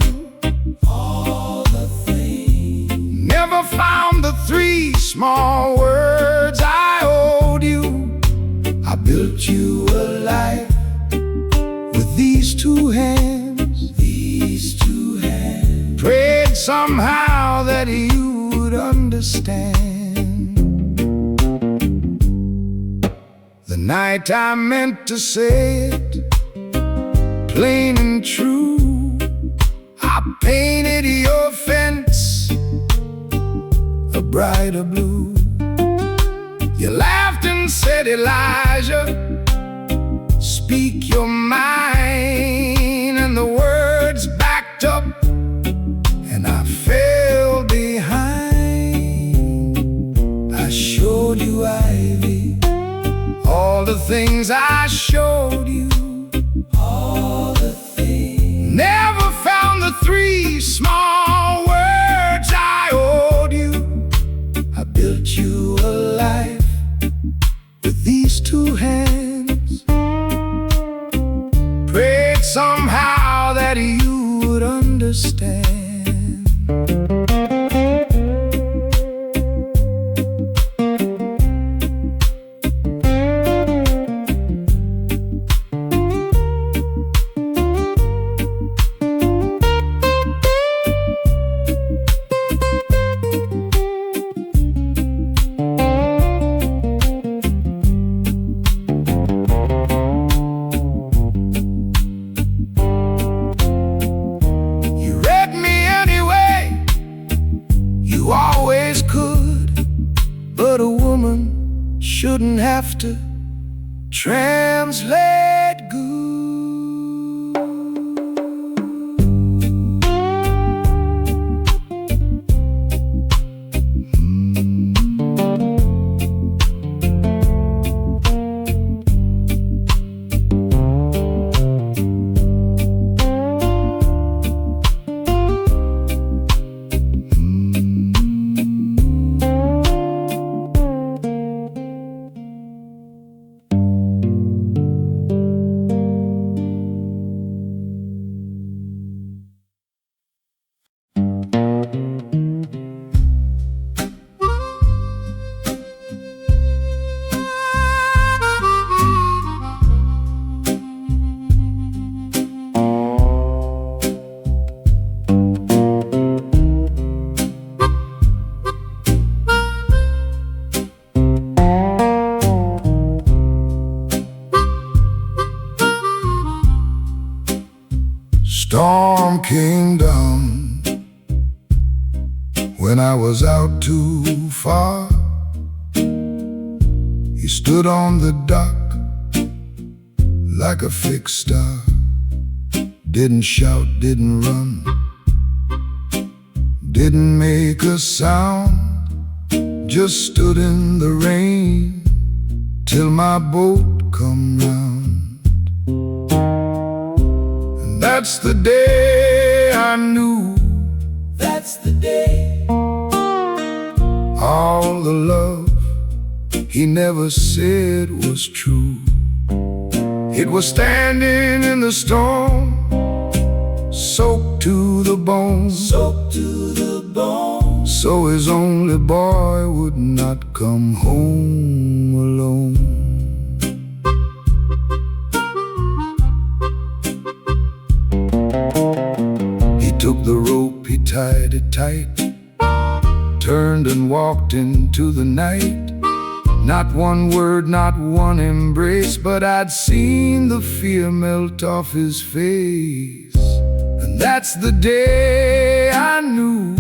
All the things. Never found the 3 small words I owed you. I built you a life with these 2 hands. These 2 hands. Prayed somehow that you would understand. The night I meant to say it plain and true, I painted your fence a brighter blue. You laughed and said, Elijah, speak your mind, and the words backed up and I fell behind. I showed you ivy, all the things I showed you. All the things. Never found the 3 small words I owed you. I built you a life with these 2 hands. Prayed somehow that you would understand. But a woman shouldn't have to translate good. storm came down when I was out too far. He stood on the dock like a fixed star. Didn't shout, didn't run, didn't make a sound. Just stood in the rain till my boat come round. And that's the day I knew, That's the day. all the love he never said was true. It was standing in the storm, soaked to the bone, Soaked to the bone. so his only boy would not come home alone. He took the rope, he tied it tight, turned and walked into the night. Not one word, not one embrace, but I'd seen the fear melt off his face. And that's the day I knew,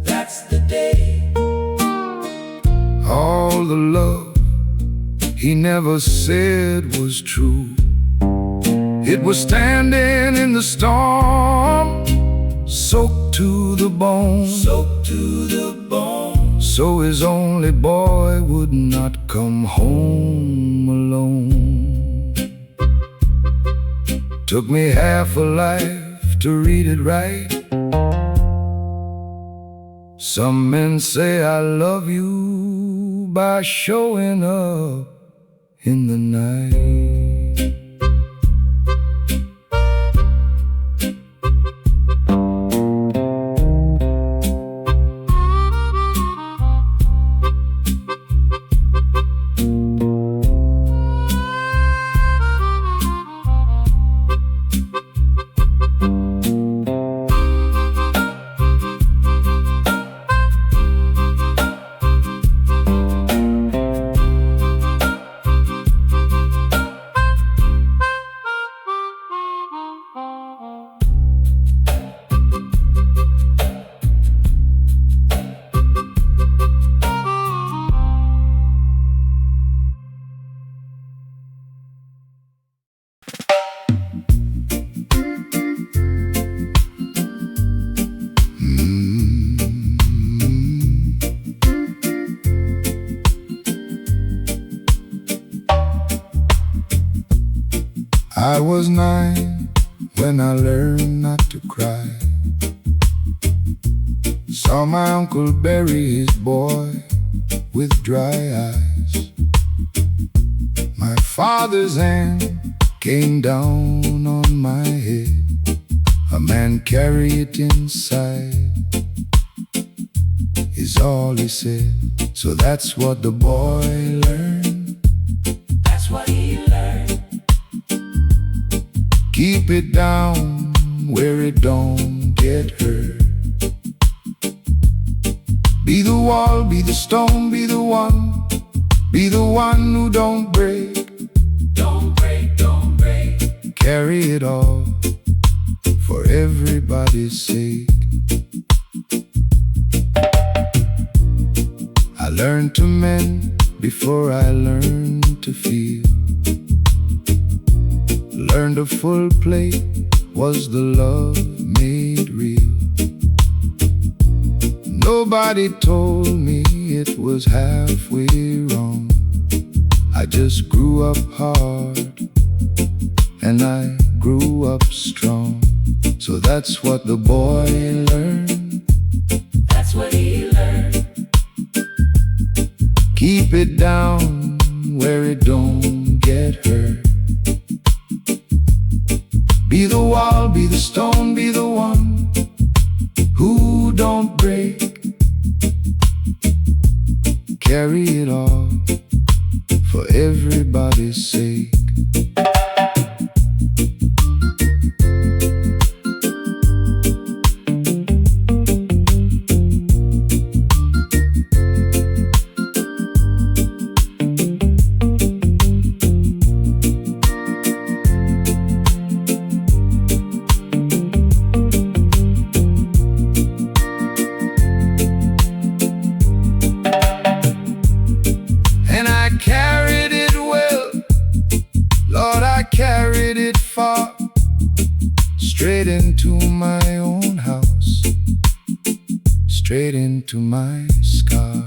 That's the day. all the love he never said was true. It was standing in the storm, soaked to the bone, Soaked to the bone. so his only boy would not come home alone. Took me half a life to read it right. Some men say I love you by showing up in the night. I was 9 when I learned not to cry. Saw my uncle bury his boy with dry eyes. My father's hand came down on my head. A man carry it inside, is all he said. So that's what the boy learned. That's what he learned. Keep it down where it don't get hurt. Be the wall, be the stone, be the one who don't break. Don't break, don't break. Carry it all for everybody's sake. I learned to mend before I learned to feel. Learned a full plate was the love made real. Nobody told me it was halfway wrong. I just grew up hard and I grew up strong. So that's what the boy learned. That's what he learned. Keep it down where it don't get hurt. Be the wall, be the stone, be the one who don't break. Carry it all for everybody's sake. far, straight into my own house, straight into my scar.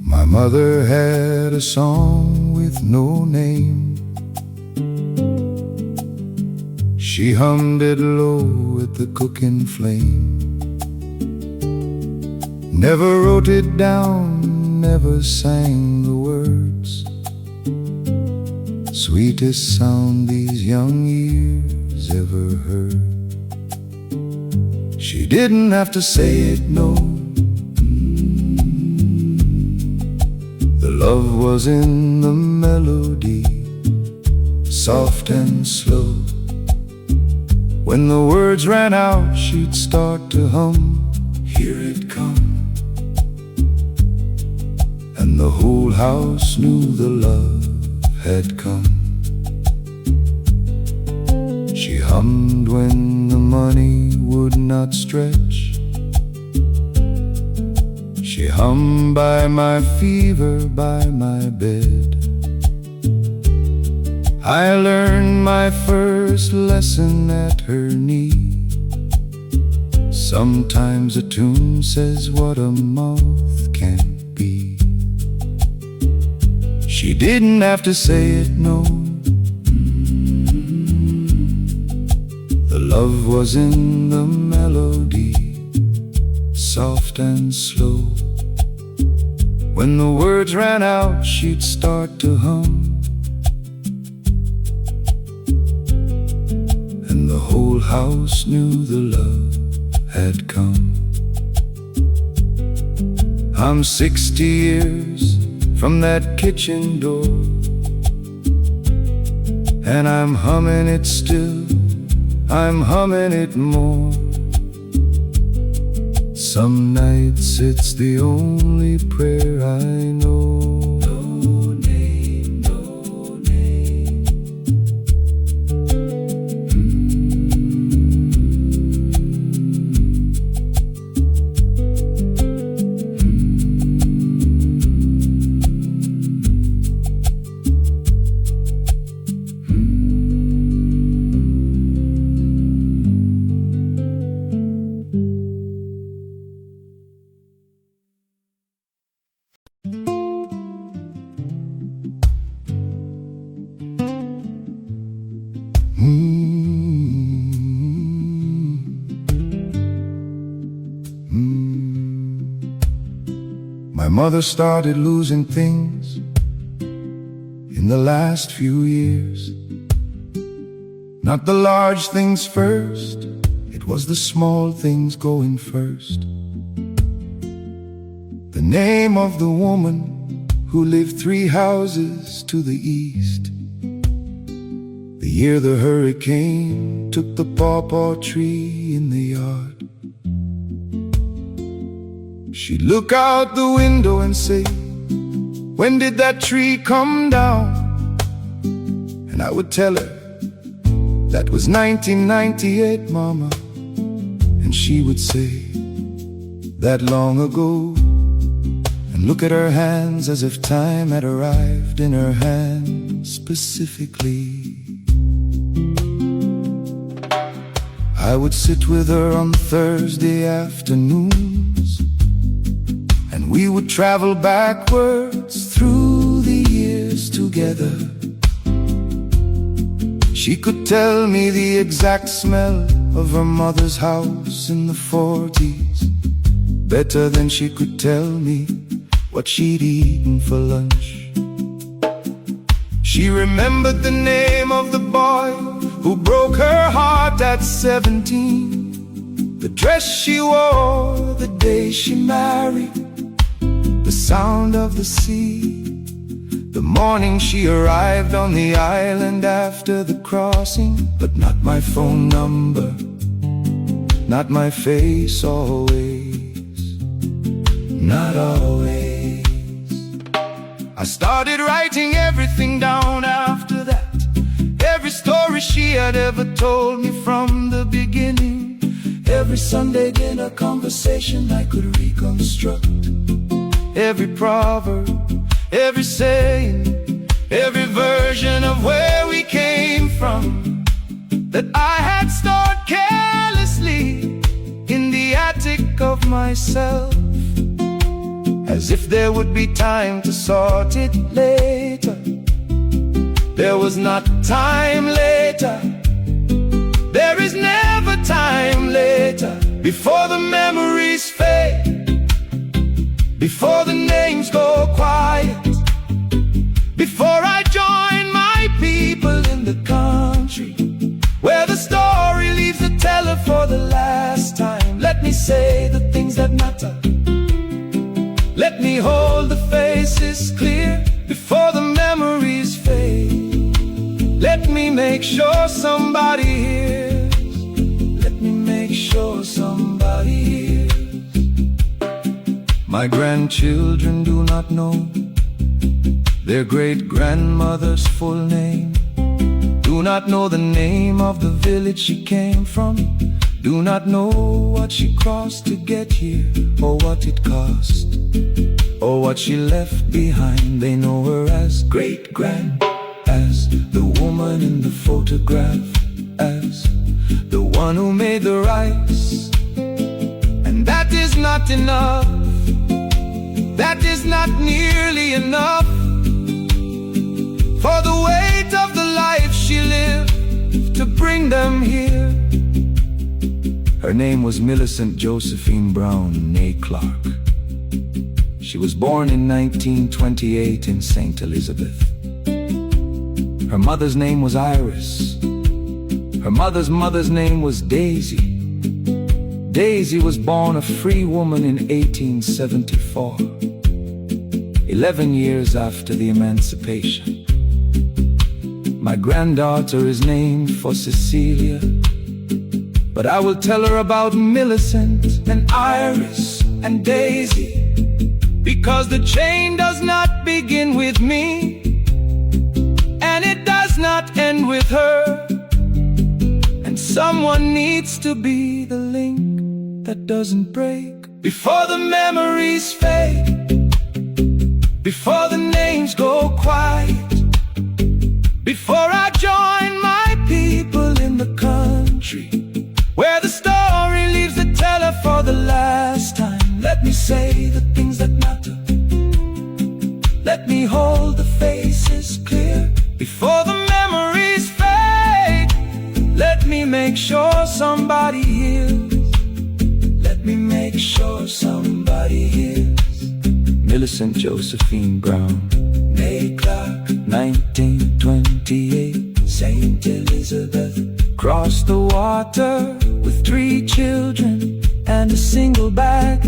My mother had a song with no name. She hummed it low at the cooking flame. Never wrote it down, never sang the words. Sweetest sound these young ears ever heard. She didn't have to say it, no. The love was in the melody, soft and slow. When the words ran out, she'd start to hum, "Here it come." And the whole house knew the love had come. She hummed when the money would not stretch. She hummed by my fever, by my bed. I learned my first lesson at her knee. Sometimes a tune says what a mouth can't be. She didn't have to say it, no. The love was in the melody, soft and slow. When the words ran out, she'd start to hum, and the whole house knew the love had come. I'm 60 years from that kitchen door, and I'm humming it still, I'm humming it more. Some nights it's the only prayer I know. No name, no name. My mother started losing things in the last few years. Not the large things first, it was the small things going first. The name of the woman who lived 3 houses to the east. The year the hurricane took the pawpaw tree in the yard. She'd look out the window and say, "When did that tree come down?" And I would tell her, "That was 1998, Mama." And she would say, "That long ago." And look at her hands as if time had arrived in her hands specifically. I would sit with her on Thursday afternoons, and we would travel backwards through the years together. She could tell me the exact smell of her mother's house in the 40s, better than she could tell me what she'd eaten for lunch. She remembered the name of the boy who broke her heart at 17. the dress she wore the day she married, the sound of the sea, the morning she arrived on the island after the crossing. But not my phone number, not my face always, not always. I started writing everything down after that, every story she had ever told me from the beginning, every Sunday dinner conversation I could reconstruct, every proverb, every saying, every version of where we came from, that I had stored carelessly in the attic of myself, as if there would be time to sort it later. There was not time later, there is never time later. Before the memories fade, before the names go quiet, before I join my people in the country, where the story leaves the teller for the last time. Let me say the things that matter, let me hold the faces clear before the memories fade. Let me make sure somebody hears, let me make sure somebody hears. My grandchildren do not know their great-grandmother's full name, do not know the name of the village she came from, do not know what she crossed to get here, or what it cost, or what she left behind. They know her as great-grand, as the woman in the photograph, as the one who made the rice. And that is not enough, that is not nearly enough for the weight of the life she lived to bring them here. Her name was Millicent Josephine Brown, née Clark. She was born in 1928 in St. Elizabeth. Her mother's name was Iris. Her mother's name was Daisy. Daisy was born a free woman in 1874, 11 years after the emancipation. My granddaughter is named for Cecilia, but I will tell her about Millicent and Iris and Daisy, because the chain does not begin with me, and it does not end with her. And someone needs to be the link that doesn't break. Before the memories fade, before the names go quiet, before I join my people in the country, where the story leaves the teller for the last time. Let me say the things that matter, let me hold the faces clear before the memories fade. Let me make sure somebody hears, let me make sure somebody hears. Millicent Josephine Brown, née Clark, 1928, St. Elizabeth. Crossed the water with 3 children and a single bag.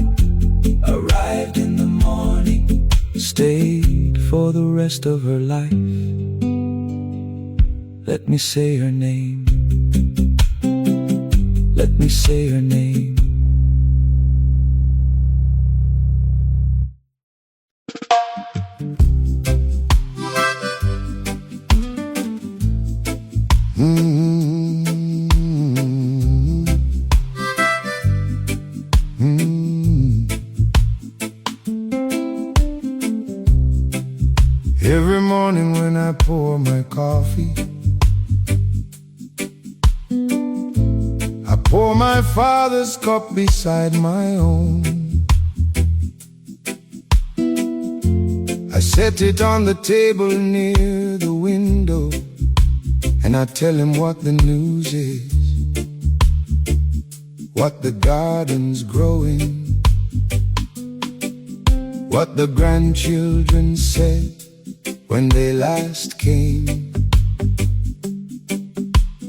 Arrived in the morning, stayed for the rest of her life. Let me say her name, let me say her name. Every morning when I pour my coffee, I pour my father's cup beside my own. I set it on the table near the window, and I tell him what the news is, what the garden's growing, what the grandchildren said when they last came,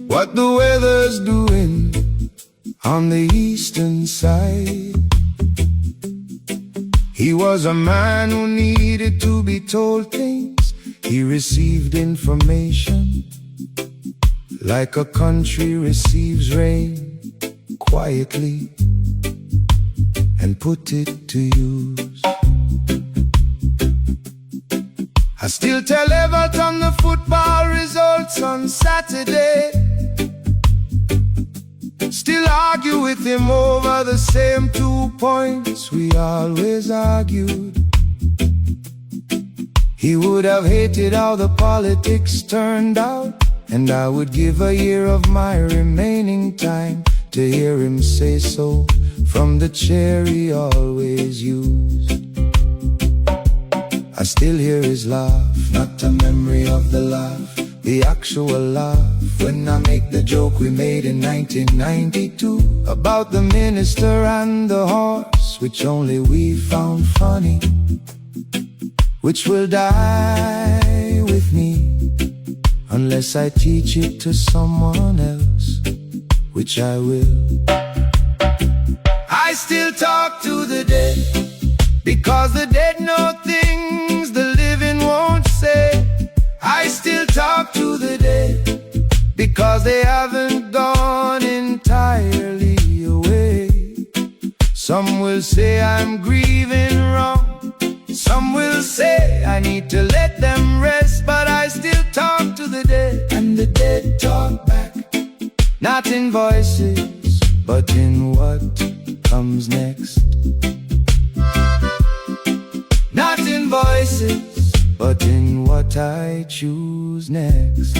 what the weather's doing on the eastern side. He was a man who needed to be told things. He received information like a country receives rain, quietly, and put it to use. I still tell Everton the football results on Saturday. Still argue with him over the same 2 points we always argued. He would have hated how the politics turned out, and I would give a year of my remaining time to hear him say so from the chair he always used. I still hear his laugh, not a memory of the laugh, the actual laugh, when I make the joke we made in 1992 about the minister and the horse, which only we found funny, which will die with me unless I teach it to someone else, which I will. I still talk to the dead, because the dead know things the living won't say. I still talk to the dead, because they haven't gone entirely away. Some will say I'm grieving wrong, some will say I need to let them rest, but I still talk to the dead, and the dead talk back, not in voices, but in what comes next. Not in voices, but in what I choose next.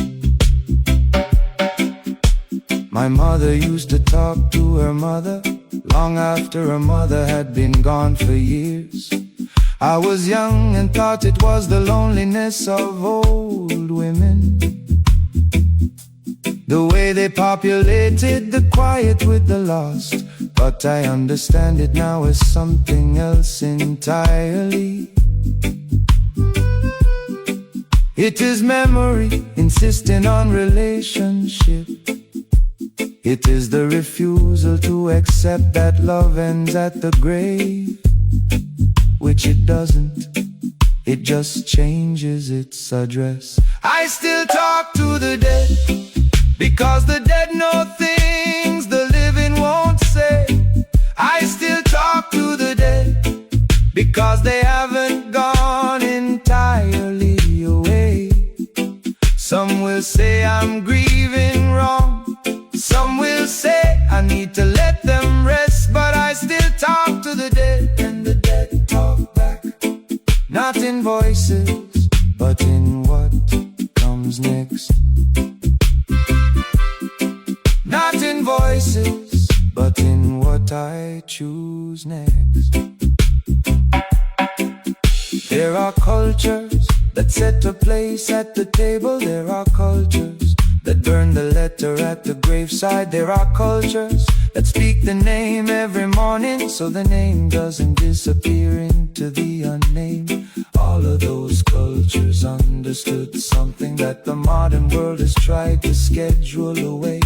My mother used to talk to her mother long after her mother had been gone for years. I was young and thought it was the loneliness of old women, the way they populated the quiet with the lost. But I understand it now as something else entirely. It is memory insisting on relationship. It is the refusal to accept that love ends at the grave, which it doesn't. It just changes its address. I still talk to the dead, because the dead know things the living won't say. I still talk to the dead, because they haven't gone entirely away. Some will say I'm grieving wrong, some will say I need to let them rest, but I still talk to the dead, and the dead talk back, not in voices, but in what comes next. Not in voices, but in what I choose next. There are cultures that set a place at the table. There are cultures that burn the letter at the graveside. There are cultures that speak the name every morning, so the name doesn't disappear into the unnamed. All of those cultures understood something that the modern world has tried to schedule away.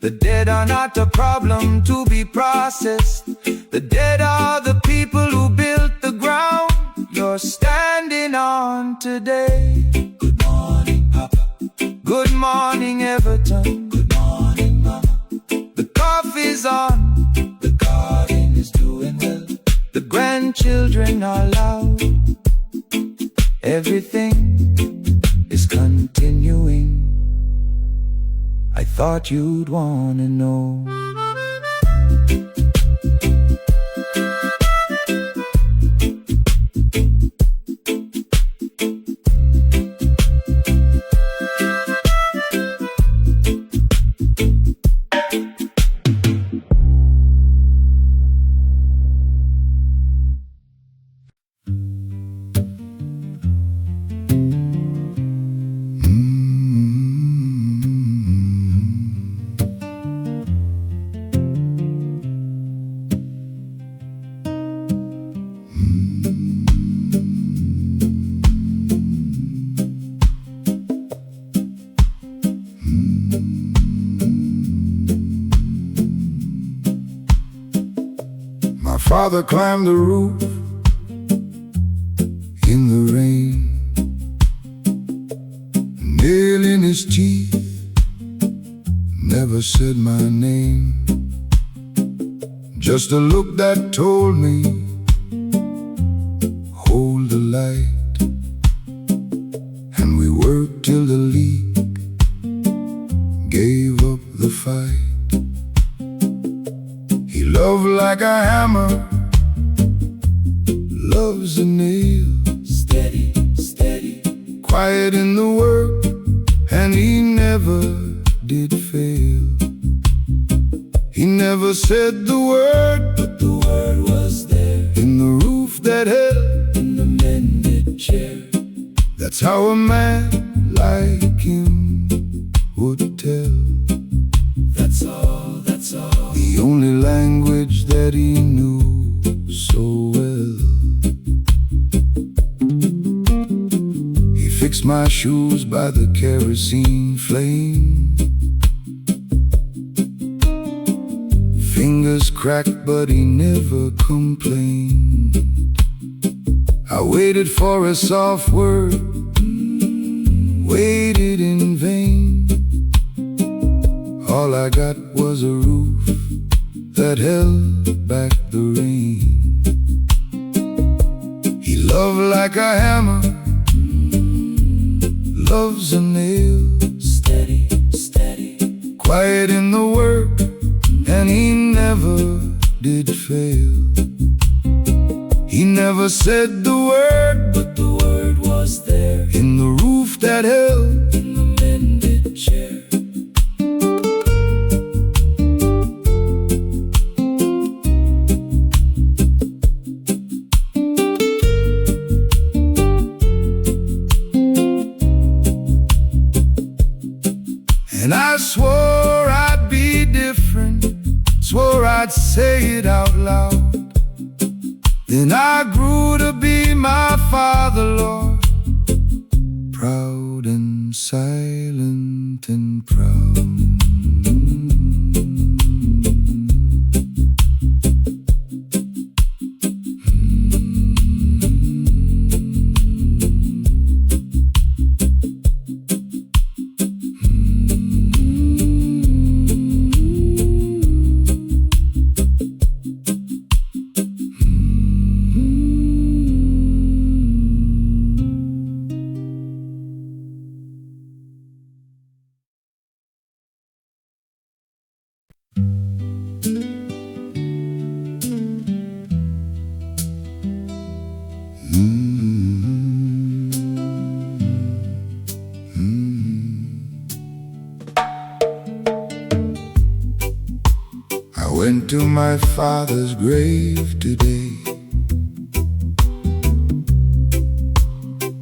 The dead are not a problem to be processed. The dead are the people who built the ground you're standing on today. Good morning, Papa. Good morning, Everton. Good morning, Mama. The coffee's on, the garden is doing well, the grandchildren are loud. Everything is continuing. I thought you'd wanna know. father climbed the roof in the rain, nail in his teeth, never said my name. Just a look that told me, hold the light. And we worked till the leak gave up the fight. He loved like a hammer, loves a nail. Steady, steady, Quiet in the work, and he never did fail. He never said the word, but the word was there in the roof that held, in the mended chair. that's how a man like him would tell. That's all, that's all. The only language that he knew so well. He fixed my shoes by the kerosene flame. Fingers cracked, but he never complained. I waited for a soft word, waited in vain. All I got was a roof that held back the rain. He loved like a hammer, loves a nail. Steady, steady, Quiet in the work, and he never did fail. He never said the word, but the word was there in the roof that held, in the mended chair. and I swore I'd be different, swore I'd say it out loud. Then I grew to be my father, Lord, proud and silent and proud. I went to my father's grave today,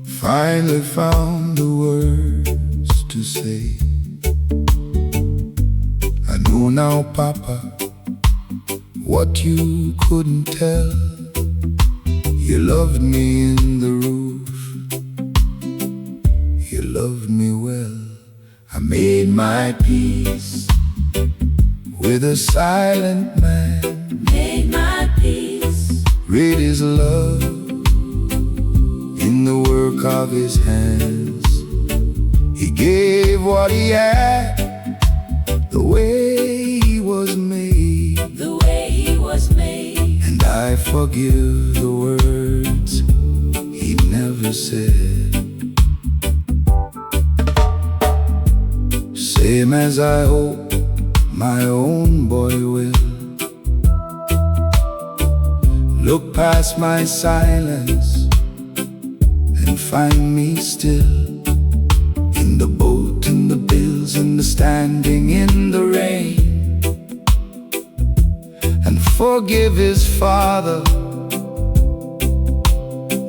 finally found the words to say. I know now, Papa, what you couldn't tell. You loved me in the roof, you loved me well. I made my peace with a silent man, Made my peace, read his love in the work of his hands. He gave what he had, the way he was made, the way he was made. and I forgive the words he never said. Same as I hope my own boy will look past my silence and find me still in the boat, in the bills, in the standing in the rain, and forgive his father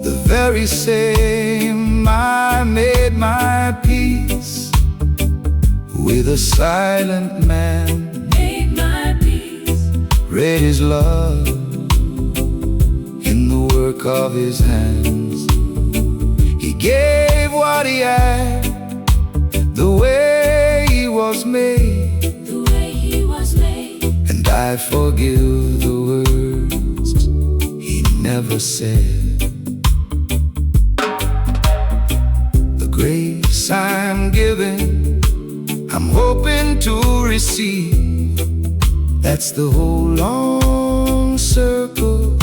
the very same. I made my peace with a silent man, Made my peace, read his love in the work of his hands. He gave what he had, the way he was made, the way he was made. and I forgive the words never said. The grace I'm giving, I'm hoping to receive. That's the whole long circle.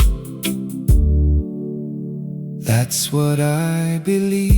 That's what I believe.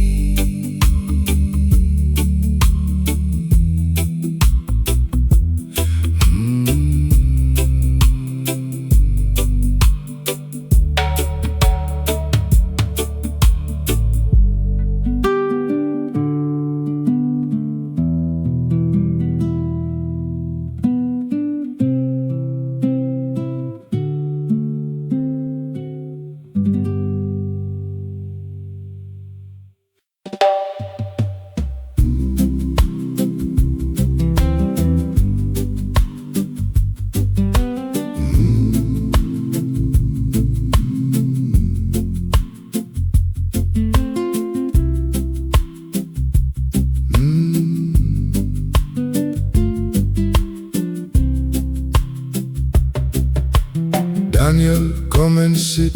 Daniel, come and sit.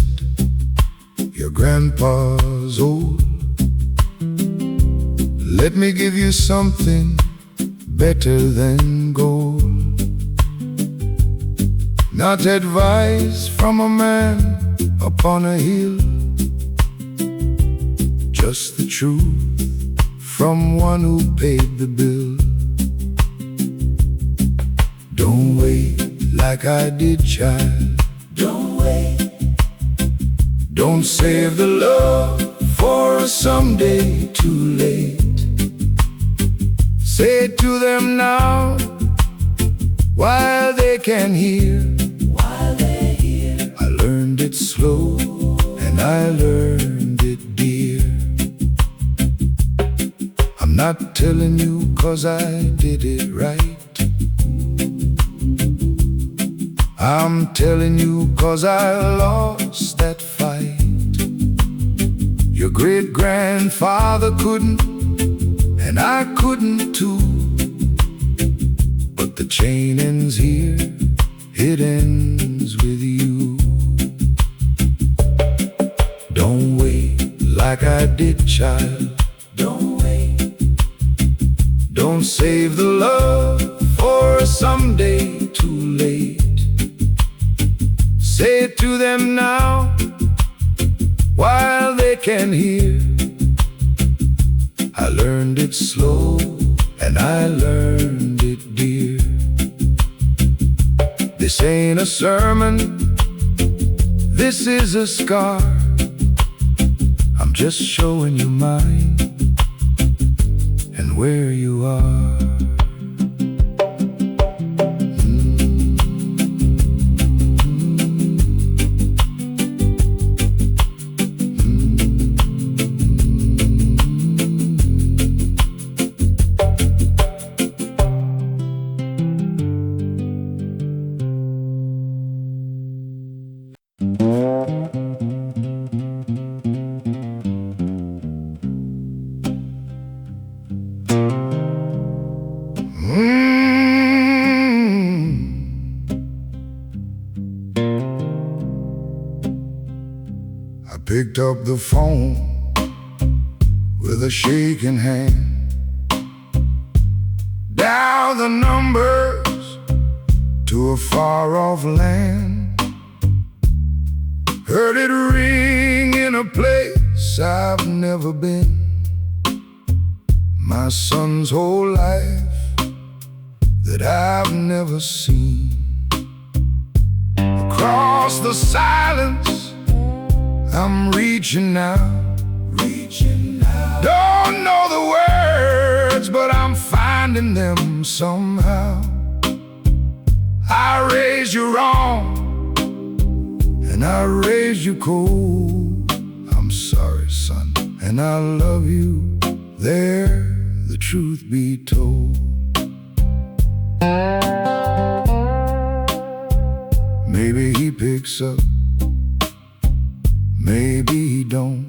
Your grandpa's old. Let me give you something better than gold. Not advice from a man upon a hill, just the truth from one who paid the bill. Don't wait like I did, child. Don't wait. Don't save the love for a someday too late. Say it to them now while they can hear. While they hear. I learned it slow and I learned it dear. I'm not telling you 'cause I did it right. I'm telling you 'cause I lost that fight. Your great-grandfather couldn't, and I couldn't too. But the chain ends here, it ends with you. Don't wait like I did, child. Don't wait. Don't save the love for a someday too late. Say it to them now while they can hear. I learned it slow and I learned it dear. This ain't a sermon, this is a scar. I'm just showing you mine and where you are. I picked up the phone with a shaking hand. Dial the numbers to a far-off land. Heard it ring in a place I've never been. My son's whole life that I've never seen. Across the silence, I'm reaching out. Don't know the words, but I'm finding them somehow. I raised you wrong, and I raised you cold. I'm sorry, son, and I love you. There, the truth be told. Maybe he picks up, maybe he don't.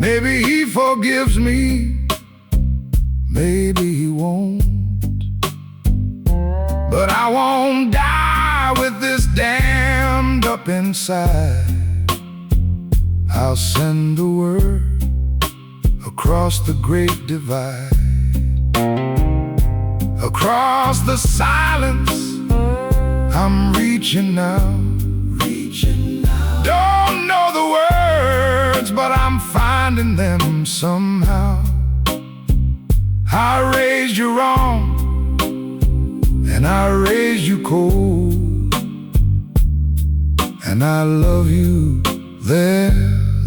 Maybe he forgives me, maybe he won't. But I won't die with this damned up inside. I'll send the word across the great divide, across the silence. I'm reaching out, Don't know the words, but I'm finding them somehow. I raised you wrong, and I raised you cold, and I love you there,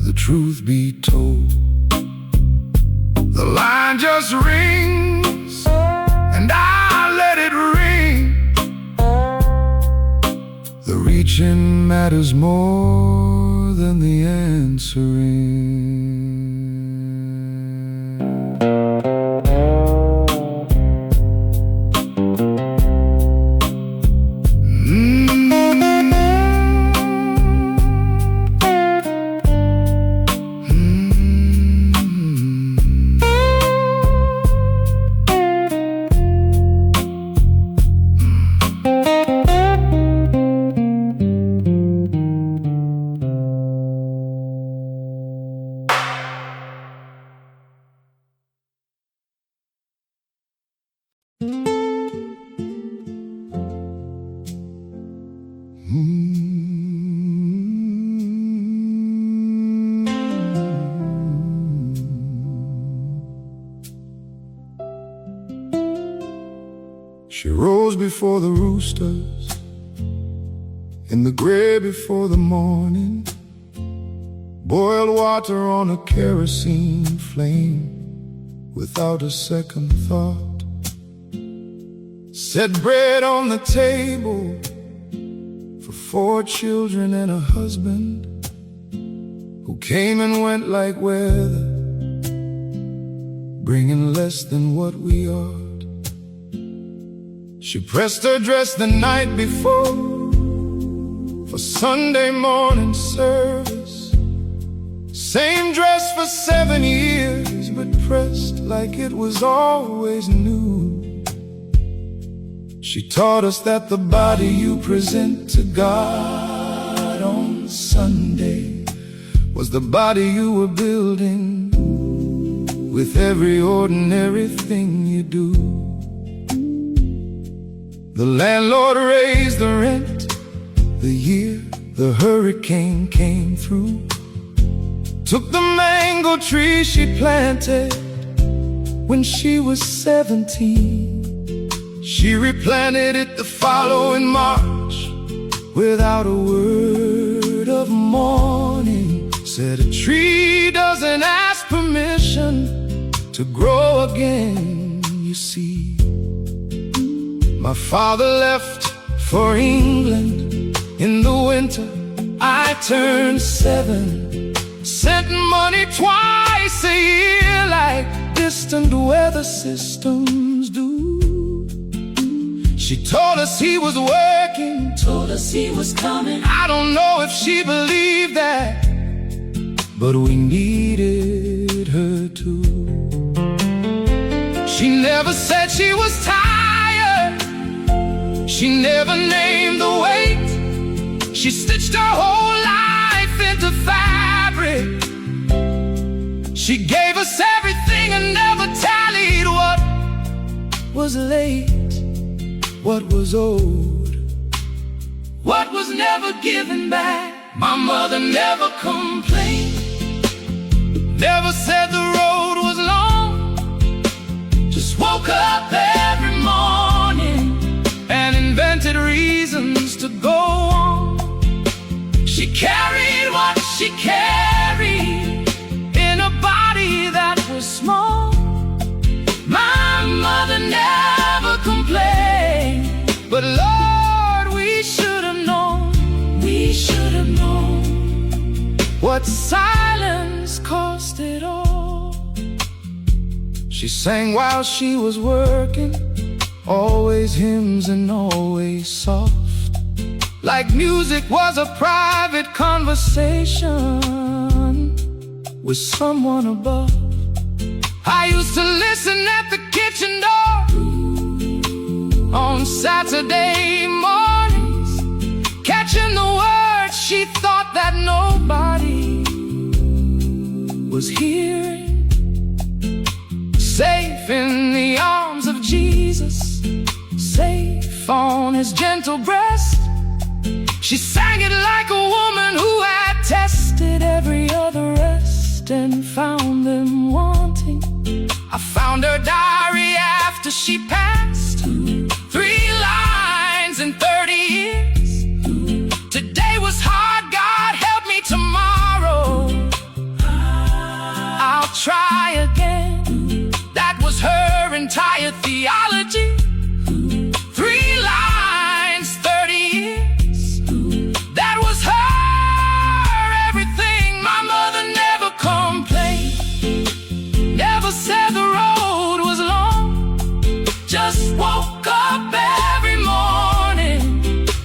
the truth be told. The line just rings, and I let it ring. The reaching matters more than the answering. She rose before the roosters, in the gray before the morning, boiled water on a kerosene flame without a second thought, set bread on the table for 4 children and a husband who came and went like weather, bringing less than what we are. She pressed her dress the night before for Sunday morning service. Same dress for 7 years, but pressed like it was always new. She taught us that the body you present to God on Sunday was the body you were building with every ordinary thing you do. The landlord raised the rent the year the hurricane came through, took the mango tree she planted when she was 17. She replanted it the following March without a word of mourning. Said a tree doesn't ask permission to grow again, you see. My father left for England in the winter. I turned 7, sent money twice a year like distant weather systems do. She told us he was working, Told us he was coming. I don't know if she believed that, but we needed her too. She never said she was tired, she never named the weight. She stitched her whole life into fabric. She gave us everything and never tallied what was late, what was owed, what was never given back. My mother never complained, never said the road was long, just woke up every morning and invented reasons to go on. She carried what she carried in a body that was small. My mother never complained, but Lord, we should have known. We should have known what silence cost it all. She sang while she was working, always hymns and always soft, like music was a private conversation with someone above. I used to listen at the kitchen door on Saturday mornings, catching the words she thought that nobody searched and found them wanting. I found her diary after she passed. 3 lines in 30 years. Today was hard, God help me tomorrow. I'll try again. That was her entire theology. 3 lines, 30 years. That was her everything. My mother never complained, never said the road was long. Just woke up every morning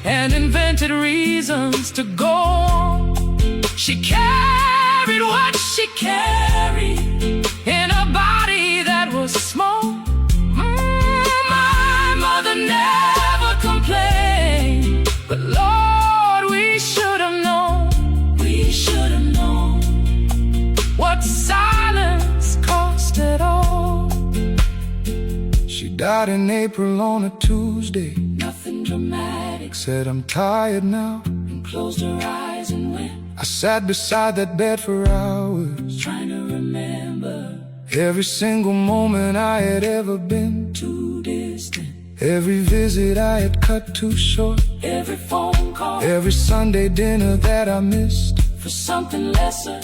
and invented reasons to go on. She carried what she carried in a body that was small. My mother never complained, but Lord, we should have known. We should have known what silence cost at all. She died in April on a Tuesday. Nothing dramatic. Said I'm tired now, And closed her eyes and went, I sat beside that bed for hours, trying to remember. every single moment I had ever been, Too distant. every visit I had cut too short, Every phone call every Sunday dinner that I missed. for something lesser.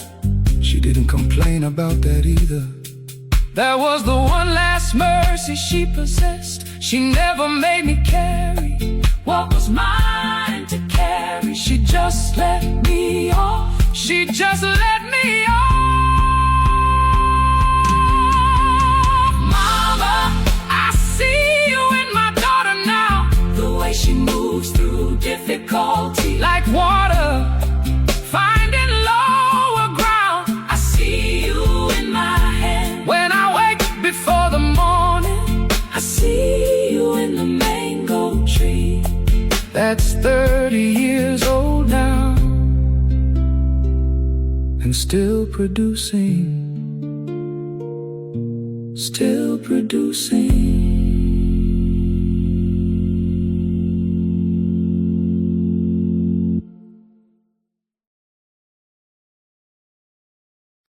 She didn't complain about that either. That was the one last mercy she possessed. She never made me carry What was mine to carry? She just let me off. She just let me off. Mama, I see you in my daughter now. The way she moves through difficulty. Like water finding lower ground. I see you in my hand. When I wake before the morning, I see you in the mango tree. that's 30 years old now, And still producing. Still producing.